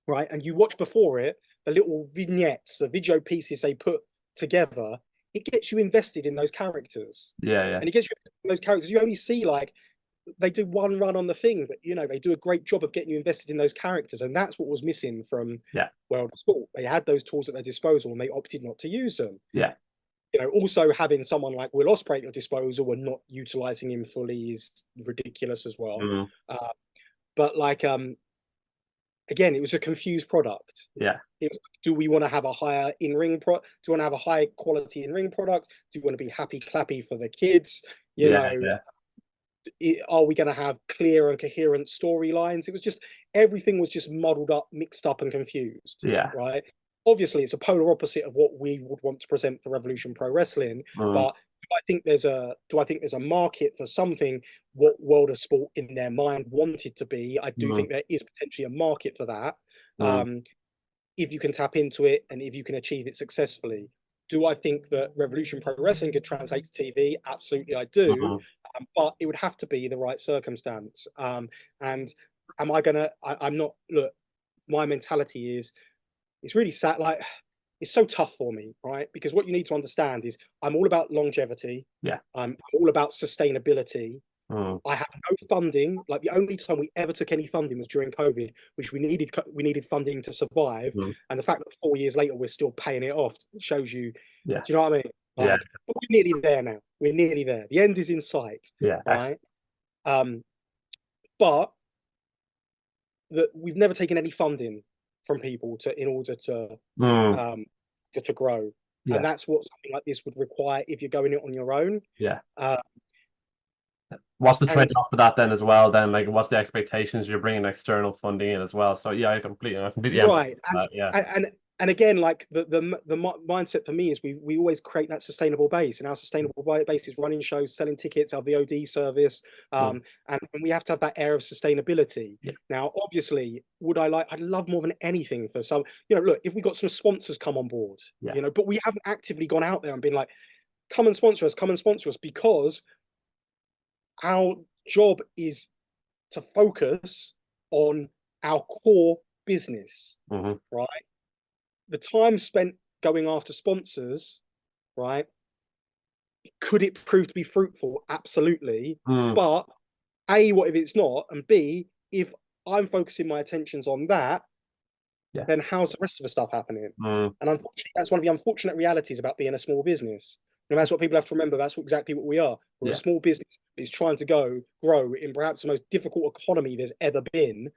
right, and you watch before it the little vignettes, the video pieces they put together. It gets you invested in those characters, Yeah. and it gets you in those characters. You only see like they do one run on the thing, but they do a great job of getting you invested in those characters, and that's what was missing from Yeah. World of Sport. They had those tools at their disposal, and they opted not to use them. Yeah. Also having someone like Will Ospreay at your disposal and not utilizing him fully is ridiculous as well. But like, again, it was a confused product. Yeah. It was, do we want to have a higher in-ring do you want to have a high quality in-ring product? Do you want to be happy clappy for the kids? Are we going to have clear and coherent storylines? It was just, everything was just muddled up, mixed up, and confused. Yeah. Right. Obviously, it's a polar opposite of what we would want to present for Revolution Pro Wrestling. But do I think there's a market for something what World of Sport in their mind wanted to be? I do think there is potentially a market for that. If you can tap into it and if you can achieve it successfully. Do I think that Revolution Pro Wrestling could translate to TV? Absolutely, I do. But it would have to be the right circumstance. And am I gonna? I'm not. Look, my mentality is, it's really sad. Like, it's so tough for me, right? Because what you need to understand is, I'm all about longevity. Yeah. I'm all about sustainability. I have no funding. Like, the only time we ever took any funding was during COVID, which we needed funding to survive. And the fact that 4 years later we're still paying it off shows you. Yeah. Do you know what I mean? Like, but we're nearly there now. We're nearly there. The end is in sight. Yeah. Right. But that we've never taken any funding from people in order to grow. And that's what something like this would require if you're going it on your own. Yeah. What's the trade-off for that then as well? Then, like, what's the expectations? You're bringing external funding in as well. So yeah, I completely right. And again, like the mindset for me is we always create that sustainable base, and our sustainable base is running shows, selling tickets, our VOD service, and we have to have that air of sustainability. Now, obviously, I'd love more than anything for some, look, if we got some sponsors come on board, but we haven't actively gone out there and been like, come and sponsor us, because our job is to focus on our core business, right? The time spent going after sponsors, right? Could it prove to be fruitful? Absolutely. But A, what if it's not? And B, if I'm focusing my attentions on that, then how's the rest of the stuff happening? And unfortunately, that's one of the unfortunate realities about being a small business. And that's what people have to remember. That's exactly what we are. We're a small business that is trying to grow in perhaps the most difficult economy there's ever been.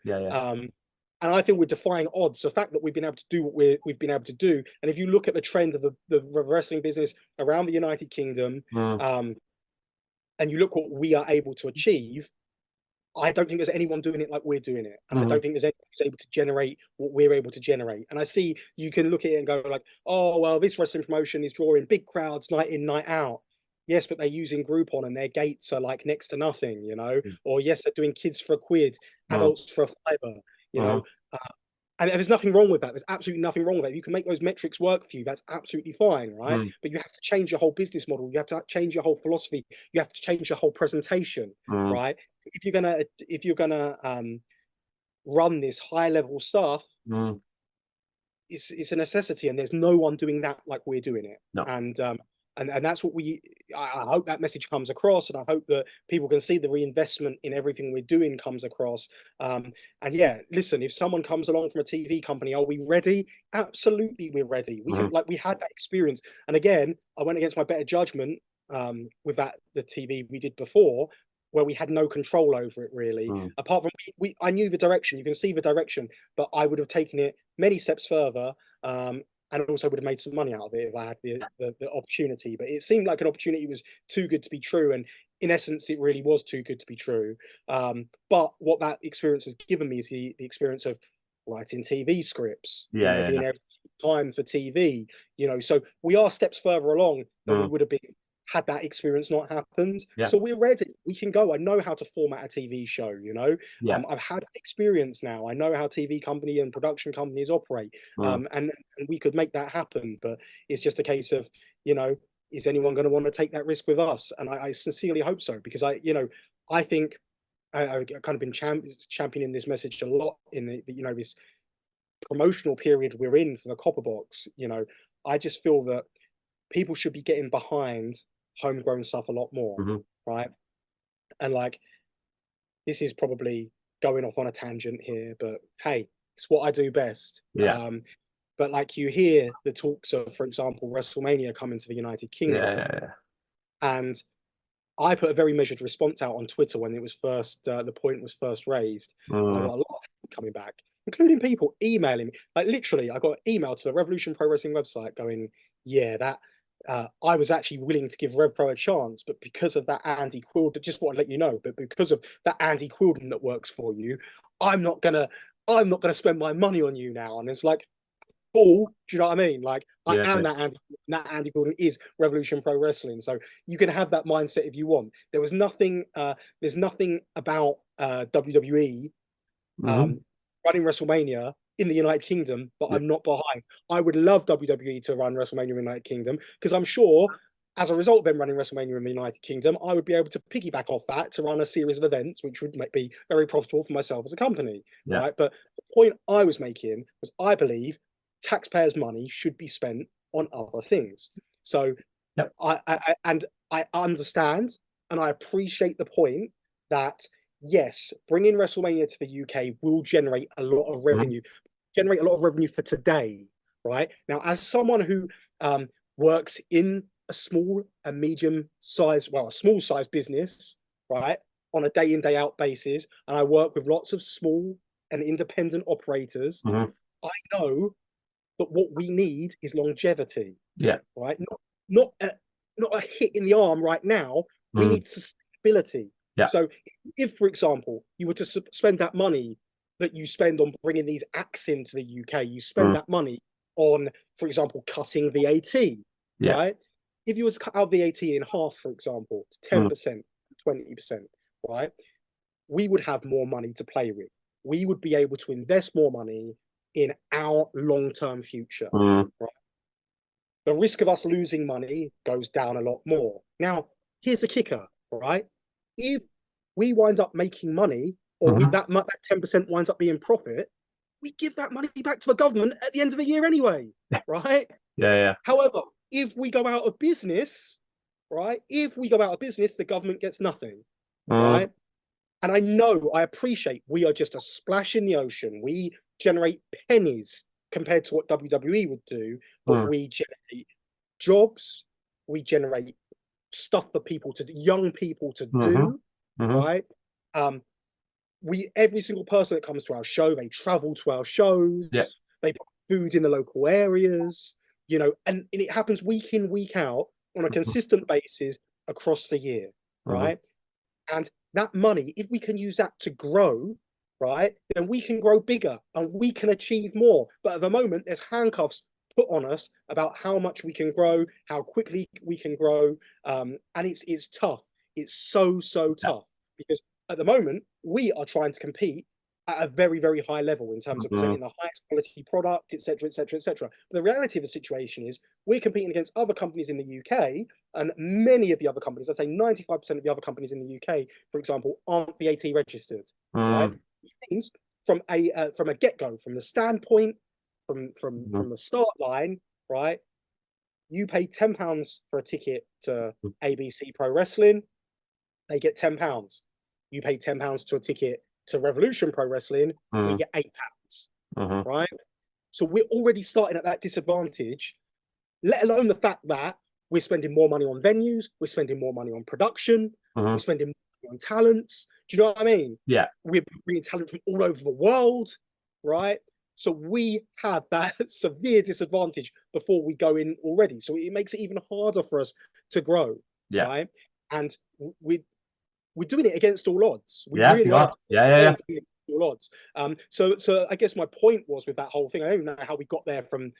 And I think we're defying odds. The fact that we've been able to do what we've been able to do. And if you look at the trend of the wrestling business around the United Kingdom, and you look what we are able to achieve, I don't think there's anyone doing it like we're doing it. And I don't think there's anyone who's able to generate what we're able to generate. And I see you can look at it and go like, oh, well, this wrestling promotion is drawing big crowds night in, night out. Yes, but they're using Groupon and their gates are like next to nothing, or yes, they're doing kids for £1, adults for £5, and there's nothing wrong with that. There's absolutely nothing wrong with that. If you can make those metrics work for you, that's absolutely fine, right? But you have to change your whole business model. You have to change your whole philosophy. You have to change your whole presentation, right? If you're gonna run this high level stuff, it's a necessity, and there's no one doing that like we're doing it. No. And that's what I hope that message comes across, and I hope that people can see the reinvestment in everything we're doing comes across. And yeah, listen, if someone comes along from a TV company, are we ready? Absolutely, we're ready. We had that experience. And again, I went against my better judgment with the TV we did before, where we had no control over it really. Apart from I knew the direction, you can see the direction, but I would have taken it many steps further. And also would have made some money out of it if I had the opportunity. But it seemed like an opportunity was too good to be true. And in essence, it really was too good to be true. But what that experience has given me is the experience of writing TV scripts, being able to keep time for TV, so we are steps further along than we would have been had that experience not happened. So we're ready. We can go. I know how to format a TV show, I've had experience now. I know how TV company and production companies operate. And we could make that happen. But it's just a case of, is anyone going to want to take that risk with us? And I sincerely hope so, because I think I've kind of been championing this message a lot in the this promotional period we're in for the Copper Box. I just feel that people should be getting behind homegrown stuff a lot more, right? And like, this is probably going off on a tangent here, but hey, it's what I do best. Yeah. But like, you hear the talks of, for example, WrestleMania coming to the United Kingdom, and I put a very measured response out on Twitter when it was first the point was first raised. And I got a lot of people coming back, including people emailing me. Like, literally, I got an email to the Revolution Pro Wrestling website going, "Yeah, that I was actually willing to give Revpro a chance, but because of that Andy Quildan, just want to let you know, but because of that Andy Quildan that works for you, I'm not gonna spend my money on you now." And it's like, cool. Do you know what I mean? Like, I am that Andy. That Andy Quildan is Revolution Pro Wrestling, so you can have that mindset if you want. There was nothing. There's nothing about WWE running WrestleMania in the United Kingdom, but I'm not behind. I would love WWE to run WrestleMania in the United Kingdom, because I'm sure, as a result of them running WrestleMania in the United Kingdom, I would be able to piggyback off that to run a series of events, which would be very profitable for myself as a company, right? But the point I was making was, I believe taxpayers' money should be spent on other things. So I understand and I appreciate the point that, yes, bringing WrestleMania to the UK will generate a lot of revenue, for today, right? Now, as someone who works in a small size business, right, on a day in, day out basis, and I work with lots of small and independent operators, I know that what we need is longevity. Right? Not a hit in the arm right now. We need sustainability. So if, for example, you were to spend that money that you spend on bringing these acts into the UK, you spend that money on, for example, cutting VAT, right? If you were to cut our VAT in half, for example, to 10%, 20%, right? We would have more money to play with. We would be able to invest more money in our long-term future. Right? The risk of us losing money goes down a lot more. Now, here's the kicker, right? If we wind up making money, or that 10% winds up being profit, we give that money back to the government at the end of the year anyway, right? However, if we go out of business, right? If we go out of business, the government gets nothing, right? And I appreciate we are just a splash in the ocean. We generate pennies compared to what WWE would do, but we generate jobs, we generate stuff for young people to do, right? Every single person that comes to our show, they travel to our shows, they put food in the local areas, and it happens week in, week out on a consistent basis across the year, right? And that money, if we can use that to grow, right, then we can grow bigger and we can achieve more. But at the moment, there's handcuffs put on us about how much we can grow, how quickly we can grow, and it's tough. It's so tough, because at the moment we are trying to compete at a very, very high level in terms of presenting the highest quality product, etc., etc., etc. But the reality of the situation is, we're competing against other companies in the UK, and many of the other companies, I'd say 95% of the other companies in the UK, for example, aren't VAT registered. Right? It means from a get-go, from the standpoint, from the start line, right? You pay £10 for a ticket to ABC Pro Wrestling, they get £10. You pay £10 to a ticket to Revolution Pro Wrestling, we get £8, right? So we're already starting at that disadvantage, let alone the fact that we're spending more money on venues, we're spending more money on production, we're spending more money on talents. Do you know what I mean? We're bringing talent from all over the world, right? So we have that severe disadvantage before we go in already. So it makes it even harder for us to grow, right? And we're doing it against all odds. We really are. All odds. So I guess my point was, with that whole thing, I don't even know how we got there from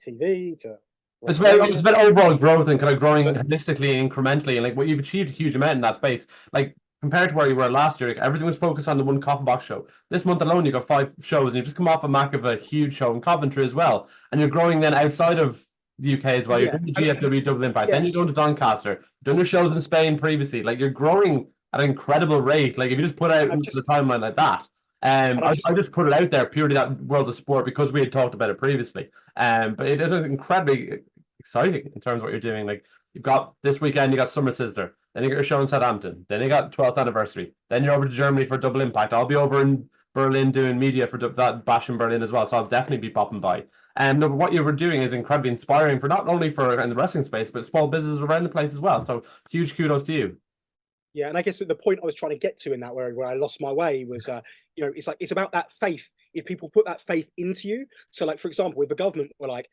TV to. It's about overall growth and kind of growing holistically, incrementally, and like what you've achieved a huge amount in that space. Like, compared to where you were last year, like, everything was focused on the one Cotton Box show. This month alone, you got 5 shows, and you've just come off of a huge show in Coventry as well, and you're growing then outside of the UK as well. You're doing the GFW Double Impact, then you're going to Doncaster, done your shows in Spain previously. Like, you're growing at an incredible rate. Like if you just put out into the timeline like that, I just put it out there purely that world of sport because we had talked about it previously. But it is incredibly exciting in terms of what you're doing. Like you've got this weekend, you got Summer Sizzler, then you got your show in Southampton, then you got 12th anniversary, then you're over to Germany for Double Impact. I'll be over in Berlin doing media for that bash in Berlin as well, so I'll definitely be popping by. And no, what you were doing is incredibly inspiring for not only for in the wrestling space, but small businesses around the place as well. So huge kudos to you. Yeah, and I guess the point I was trying to get to in that where I lost my way was, you know, it's about that faith. If people put that faith into you, so like for example, with the government, we're like,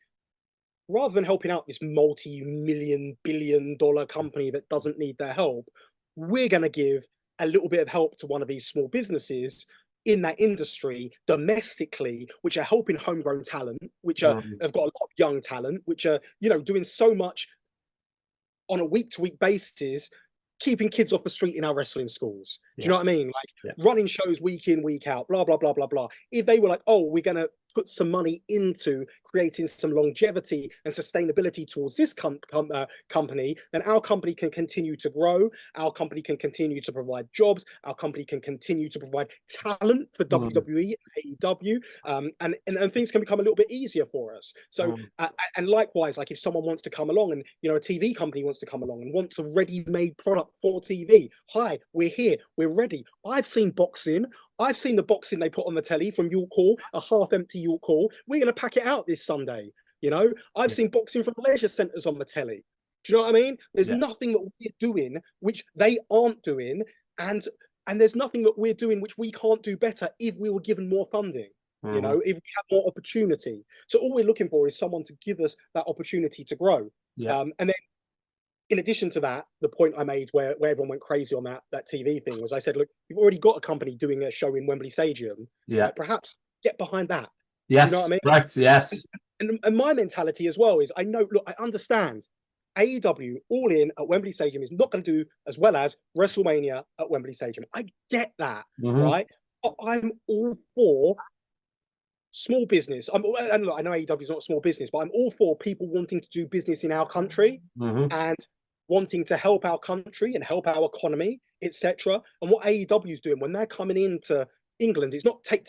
rather than helping out this multi-million billion-dollar company that doesn't need their help, we're going to give a little bit of help to one of these small businesses in that industry domestically, which are helping homegrown talent, which have got a lot of young talent, which are, you know, doing so much on a week-to-week basis, keeping kids off the street in our wrestling schools. Do you know what I mean? Like running shows week in, week out, blah, blah, blah, blah, blah. If they were like, oh, we're going to put some money into creating some longevity and sustainability towards this company, then our company can continue to grow. Our company can continue to provide jobs. Our company can continue to provide talent for WWE and AEW. And things can become a little bit easier for us. So, and likewise, like if someone wants to come along and, you know, a TV company wants to come along and wants a ready-made product for TV. Hi, we're here. We're ready. I've seen boxing. I've seen the boxing they put on the telly from York Hall, a half-empty York Hall. We're going to pack it out this Sunday. You know, I've seen boxing from leisure centres on the telly. Do you know what I mean? There's nothing that we're doing which they aren't doing, and there's nothing that we're doing which we can't do better if we were given more funding. You know, if we have more opportunity. So all we're looking for is someone to give us that opportunity to grow. And then, in addition to that, the point I made where everyone went crazy on that TV thing was I said, look, you've already got a company doing a show in Wembley Stadium. Like, perhaps get behind that. Yes, you know what I mean? Right, yes. And my mentality as well is I know, look, I understand AEW All In at Wembley Stadium is not going to do as well as WrestleMania at Wembley Stadium. I get that, right? But I'm all for small business. And look, I know AEW is not a small business, but I'm all for people wanting to do business in our country and wanting to help our country and help our economy, etc. And what AEW is doing when they're coming into England, it's not take,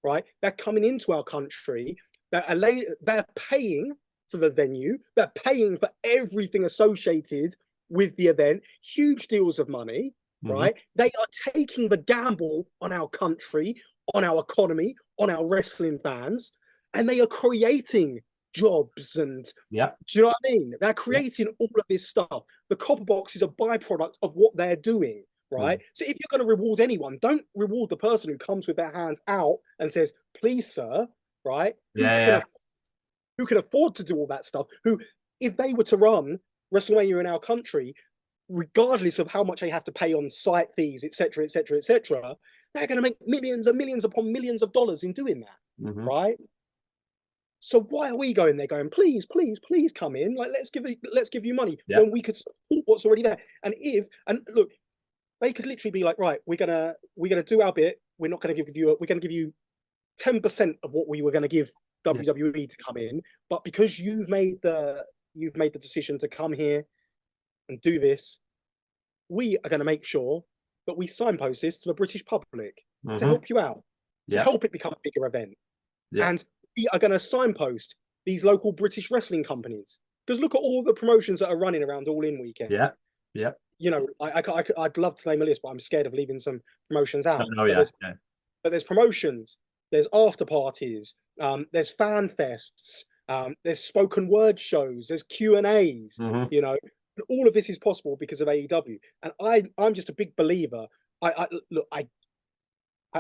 right? They're coming into our country. They're paying for the venue. They're paying for everything associated with the event. Huge deals of money. Right? They are taking the gamble on our country, on our economy, on our wrestling fans, and they are creating jobs and do you know what I mean? They're creating all of this stuff. The copper box is a byproduct of what they're doing, right? So if you're going to reward anyone, don't reward the person who comes with their hands out and says, please, sir, right? Who can afford to do all that stuff, who, if they were to run WrestleMania in our country, regardless of how much they have to pay on site fees, etc., etc., etc., they're going to make millions and millions upon millions of dollars in doing that, right? So why are we going there going, please, please, please come in? Like, let's give you money when we could support what's already there. And look, they could literally be like, right, we're gonna do our bit. We're not going to give you. We're going to give you 10% of what we were going to give WWE to come in, but because you've made the decision to come here and do this, we are going to make sure that we signpost this to the British public to help you out, to help it become a bigger event. And we are going to signpost these local British wrestling companies. Because look at all the promotions that are running around All In weekend. You know, I'd love to name a list, but I'm scared of leaving some promotions out. But there's promotions, there's after parties, there's fan fests, there's spoken word shows, there's Q&As, you know. All of this is possible because of AEW, and I'm just a big believer. I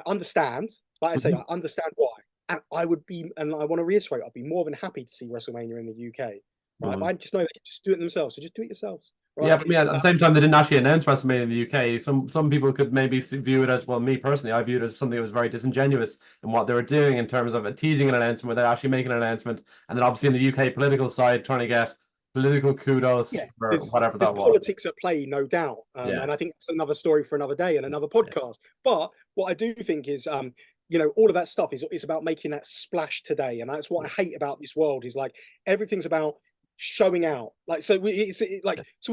understand, like I say, I understand why, and I would be, and I want to reiterate, I'd be more than happy to see WrestleMania in the UK. Right, but I just know they can just do it themselves, so just do it yourselves. Right? Yeah, but at the same time, they didn't actually announce WrestleMania in the UK. Some people could maybe view it as, well, me personally, I view it as something that was very disingenuous in what they were doing in terms of teasing an announcement without actually making an announcement, and then obviously in the UK political side trying to get political kudos for whatever that was. Politics at play, no doubt. And I think it's another story for another day and another podcast. But what I do think is, you know, all of that stuff is about making that splash today. And that's what I hate about this world is like everything's about showing out. Like, so we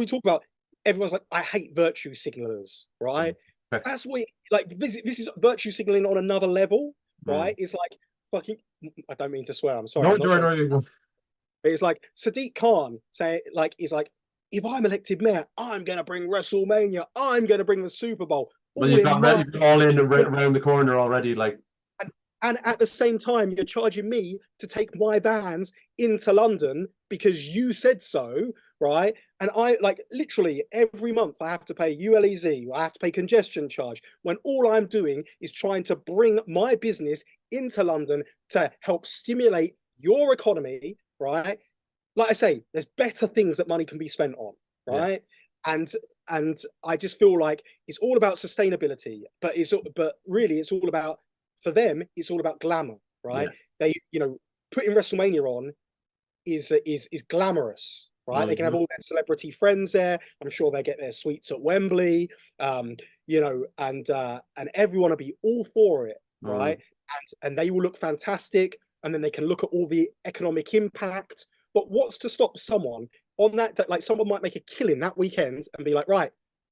talk about everyone's like, I hate virtue signalers, right? Okay. That's what like this is virtue signaling on another level, right? It's like fucking. I don't mean to swear. I'm sorry. No, I'm not trying. no. But it's like Sadiq Khan saying, like, he's like, if I'm elected mayor, I'm gonna bring WrestleMania. I'm gonna bring the Super Bowl. Well, All you've in got my all in around the corner already. Like, and at the same time, you're charging me to take my vans into London because you said so, right? And I like literally every month I have to pay ULEZ, I have to pay congestion charge when all I'm doing is trying to bring my business into London to help stimulate your economy, right? Like I say, there's better things that money can be spent on, right? And I just feel like it's all about sustainability, but really it's all about, for them, it's all about glamour, right? They, putting WrestleMania on is glamorous, right? They can have all their celebrity friends there. I'm sure they get their suites at Wembley, and everyone will be all for it, right? And they will look fantastic, and then they can look at all the economic impact. But what's to stop someone on that? Like someone might make a killing that weekend and be like, right,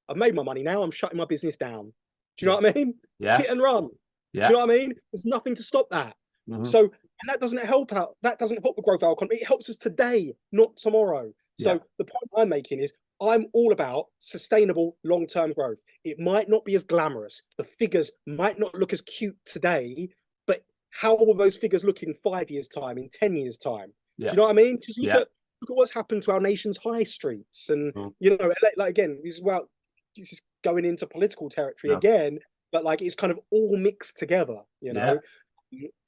I've made my money now. I'm shutting my business down. Do you know what I mean? Yeah. Hit and run. Yeah. Do you know what I mean? There's nothing to stop that. So, and that doesn't help out. That doesn't help the growth of our economy. It helps us today, not tomorrow. So the point I'm making is I'm all about sustainable long-term growth. It might not be as glamorous. The figures might not look as cute today, but how will those figures look in 5 years' time, in 10 years' time? Do you know what I mean? Just look at what's happened to our nation's high streets. And, like again, this is going into political territory again, but like it's kind of all mixed together,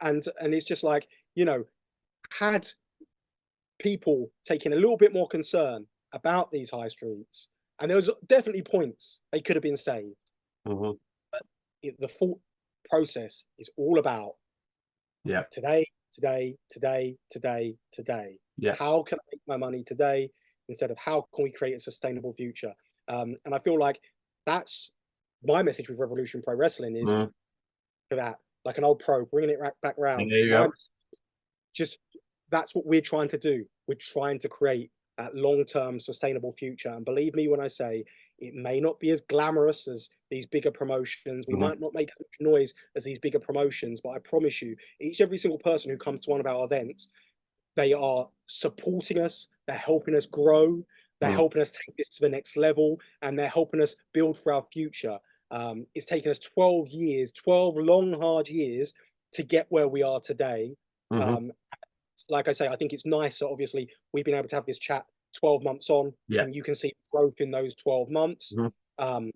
and it's just like, had people taken a little bit more concern about these high streets, and there was definitely points they could have been saved, but the thought process is all about today. How can I make my money today instead of how can we create a sustainable future? And I feel like that's my message with Revolution Pro Wrestling is for that, like an old pro, bringing it back round. Just that's what we're trying to do. We're trying to create that long-term sustainable future. And believe me when I say it may not be as glamorous as these bigger promotions. We might not make as much noise as these bigger promotions, but I promise you, every single person who comes to one of our events, they are supporting us. They're helping us grow. They're helping us take this to the next level, and they're helping us build for our future. It's taken us 12 years, 12 long, hard years to get where we are today. Like I say, I think it's nice that obviously we've been able to have this chat 12 months on, and you can see growth in those 12 months. And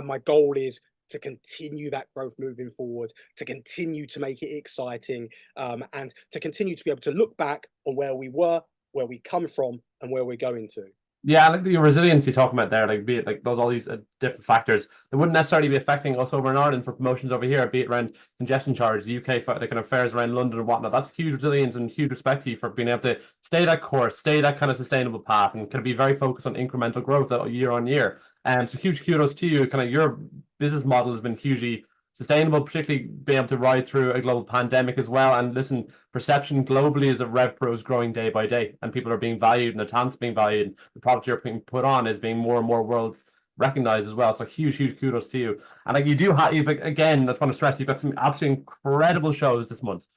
my goal is to continue that growth moving forward, to continue to make it exciting, and to continue to be able to look back on where we were, where we come from, and where we're going to. Yeah, like the resilience you're talking about there, like be it like those all these different factors that wouldn't necessarily be affecting us over in Ireland for promotions over here, be it around congestion charge, the UK, the kind of fairs around London and whatnot. That's huge resilience and huge respect to you for being able to stay that course, stay that kind of sustainable path, and kind of be very focused on incremental growth year on year. So huge kudos to you. Kind of your business model has been hugely sustainable, particularly being able to ride through a global pandemic as well. And listen, perception globally is that Revpro is growing day by day, and people are being valued, and the talent's being valued, and the product you're being put on is being more and more worlds recognized as well. So huge kudos to you. And like you do have, again, that's want to stress, you've got some absolutely incredible shows this month.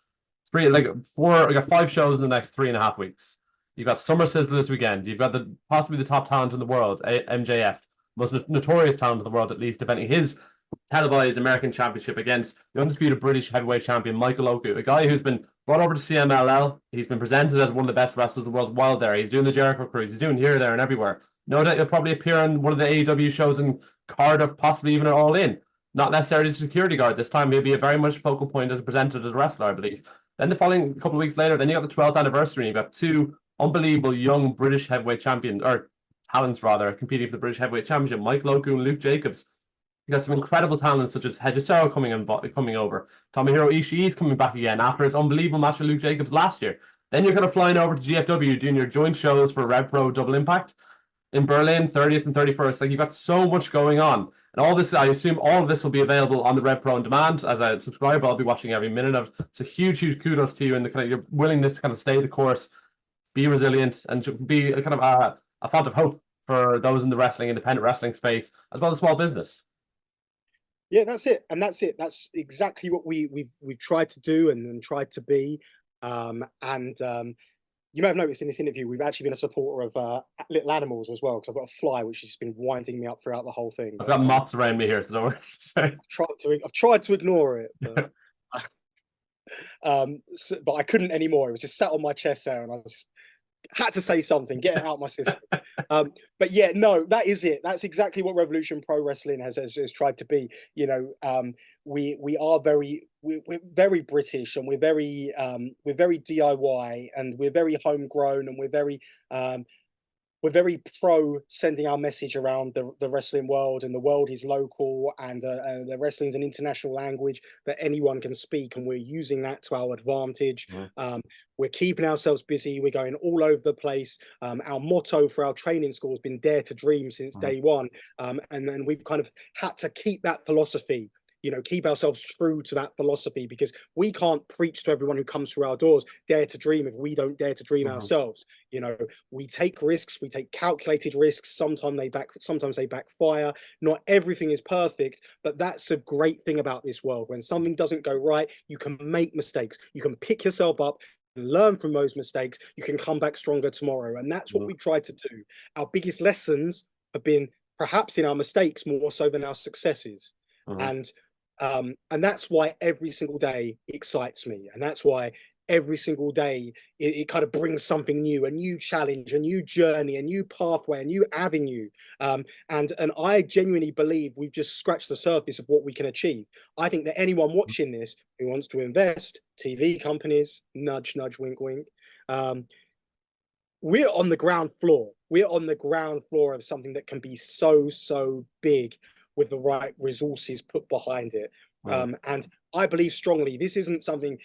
We got 5 shows in the next 3.5 weeks. You've got Summer Sizzler this weekend. You've got possibly the top talent in the world, MJF, most notorious talent in the world, at least, defending his televised American Championship against the undisputed British heavyweight champion Michael Oku, a guy who's been brought over to CMLL. He's been presented as one of the best wrestlers in the world while there. He's doing the Jericho Cruise. He's doing here, there, and everywhere. No doubt he'll probably appear on one of the AEW shows in Cardiff, possibly even at All In. Not necessarily a security guard this time. He'll be a very much focal point as presented as a wrestler, I believe. Then the following couple of weeks later, then you got the 12th anniversary. You've got 2 unbelievable young British heavyweight champions, or talents rather, competing for the British heavyweight championship. Michael Oku and Luke Jacobs. You got some incredible talents such as Hedgesaro coming over. Tomohiro Ishii is coming back again after his unbelievable match with Luke Jacobs last year. Then you're kind of flying over to GFW doing your joint shows for Revpro Double Impact in Berlin, 30th and 31st. Like, you've got so much going on. And all this, I assume all of this will be available on the Revpro on demand. As a subscriber, I'll be watching every minute of it. So huge kudos to you and the kind of your willingness to kind of stay the course, be resilient, and be a kind of a font of hope for those in the independent wrestling space, as well as small business. Yeah, that's it, and that's it. That's exactly what we've tried to do and tried to be. You may have noticed in this interview, we've actually been a supporter of little animals as well, because I've got a fly which has been winding me up throughout the whole thing. I've got moths around me here, so don't worry. Sorry. I've tried to ignore it, but but I couldn't anymore. It was just sat on my chest there, and I had to say something, get it out of my system. But yeah, no, that is it. That's exactly what Revolution Pro Wrestling has tried to be. You know, we're very British, and we're very DIY, and we're very homegrown, and we're very pro sending our message around the wrestling world, and the world is local, and the wrestling is an international language that anyone can speak, and we're using that to our advantage. We're keeping ourselves busy. We're going all over the place. Our motto for our training school has been "Dare to Dream" since day one, and then we've kind of had to keep that philosophy. You know, keep ourselves true to that philosophy, because we can't preach to everyone who comes through our doors, dare to dream, if we don't dare to dream ourselves. You know, we take risks, we take calculated risks. Sometimes they backfire. Not everything is perfect, but that's a great thing about this world. When something doesn't go right, you can make mistakes. You can pick yourself up, learn from those mistakes. You can come back stronger tomorrow. And that's what we try to do. Our biggest lessons have been perhaps in our mistakes more so than our successes. And that's why every single day excites me. And that's why every single day it kind of brings something new, a new challenge, a new journey, a new pathway, a new avenue. And I genuinely believe we've just scratched the surface of what we can achieve. I think that anyone watching this who wants to invest, TV companies, nudge, nudge, wink, wink, we're on the ground floor. We're on the ground floor of something that can be so big, with the right resources put behind it. And I believe strongly, this isn't something,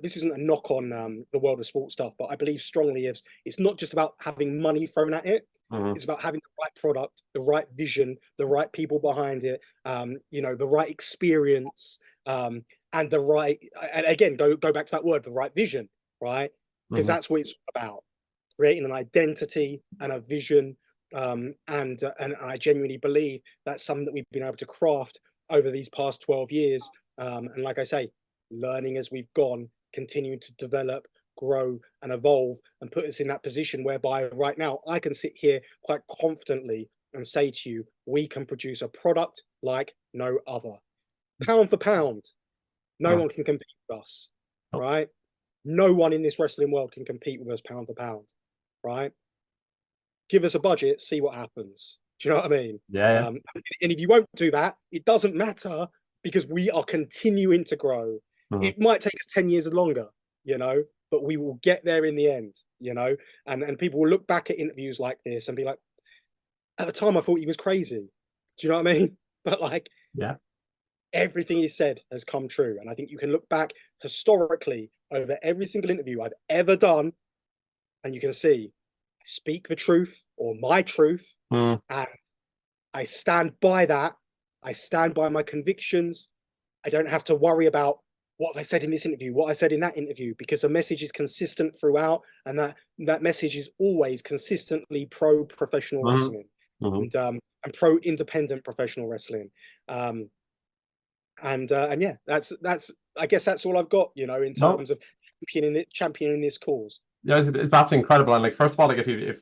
this isn't a knock on the world of sports stuff, but I believe strongly it's not just about having money thrown at it. It's about having the right product, the right vision, the right people behind it, you know, the right experience, and the right, and again, go back to that word, the right vision, right? Because that's what it's about, creating an identity and a vision. And I genuinely believe that's something that we've been able to craft over these past 12 years. And like I say, learning as we've gone, continuing to develop, grow, and evolve, and put us in that position whereby right now I can sit here quite confidently and say to you, we can produce a product like no other. Pound for pound, no one can compete with us, right? No one in this wrestling world can compete with us pound for pound, right? Give us a budget, see what happens. Do you know what I mean? Yeah. And if you won't do that, it doesn't matter, because we are continuing to grow. It might take us 10 years longer, you know, but we will get there in the end, you know. And people will look back at interviews like this and be like, at the time I thought he was crazy. Do you know what I mean? But like, everything he said has come true. And I think you can look back historically over every single interview I've ever done, and you can see I speak the truth, or my truth, and I stand by that. I stand by my convictions. I don't have to worry about what I said in this interview, what I said in that interview, because the message is consistent throughout, and that message is always consistently pro professional wrestling, and pro independent professional wrestling. And yeah, that's I guess that's all I've got, you know, in terms of championing this cause. Yeah, it's absolutely incredible. And like, first of all, like if you're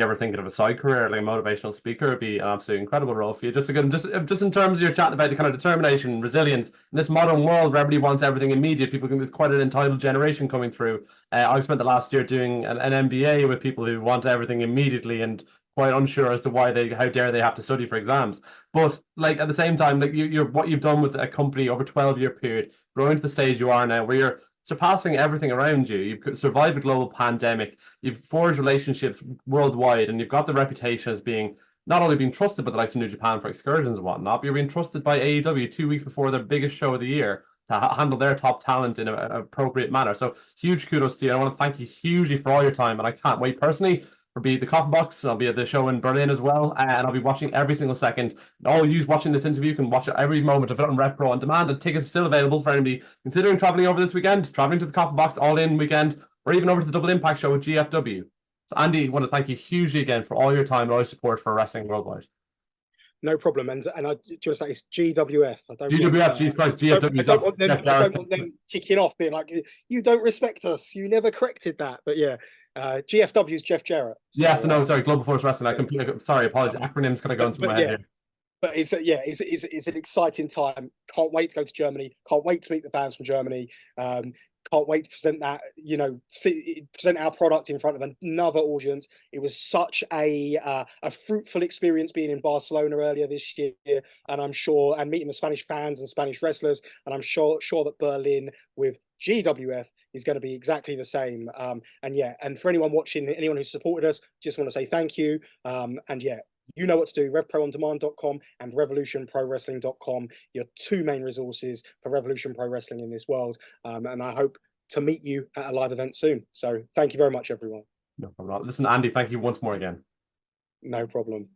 ever thinking of a side career, like a motivational speaker, would be an absolutely incredible role for you. Just again, just in terms of your chatting about the kind of determination, resilience in this modern world where everybody wants everything immediate. People can, there's quite an entitled generation coming through. I've spent the last year doing an MBA with people who want everything immediately and quite unsure as to how dare they have to study for exams. But like at the same time, like you're what you've done with a company over 12-year period, growing to the stage you are now, where you're surpassing everything around you. You've survived a global pandemic. You've forged relationships worldwide, and you've got the reputation as being not only being trusted by the likes of New Japan for excursions and whatnot, but you're being trusted by AEW 2 weeks before their biggest show of the year to handle their top talent in an appropriate manner. So huge kudos to you. I want to thank you hugely for all your time, and I can't wait personally for be the Coffin Box. I'll be at the show in Berlin as well, and I'll be watching every single second. All you watching this interview can watch every moment of it on Revpro on demand, and tickets are still available for anybody considering traveling over this weekend, traveling to the Coffin Box all in weekend, or even over to the Double Impact show with GFW. So Andy, I want to thank you hugely again for all your time and all your support for Wrestling Worldwide. No problem. And I just say it's GWF. I don't GWF, Jesus Christ, GFW. I don't want them kicking off, being like, "You don't respect us. You never corrected that." But yeah, GFW is Jeff Jarrett. So, yes, no, sorry, Global Force Wrestling. I completely sorry, apologies. Acronyms kind of going through my head here. But it's an exciting time. Can't wait to go to Germany. Can't wait to meet the fans from Germany. Can't wait to present that, present our product in front of another audience. It was such a fruitful experience being in Barcelona earlier this year, and I'm sure, and meeting the Spanish fans and Spanish wrestlers, and I'm sure that Berlin with GWF is going to be exactly the same. And for anyone watching, anyone who supported us, just want to say thank you. You know what to do. RevProOnDemand.com and RevolutionProWrestling.com, your two main resources for Revolution Pro Wrestling in this world. And I hope to meet you at a live event soon. So thank you very much, everyone. No problem. Listen, Andy, thank you once more again. No problem.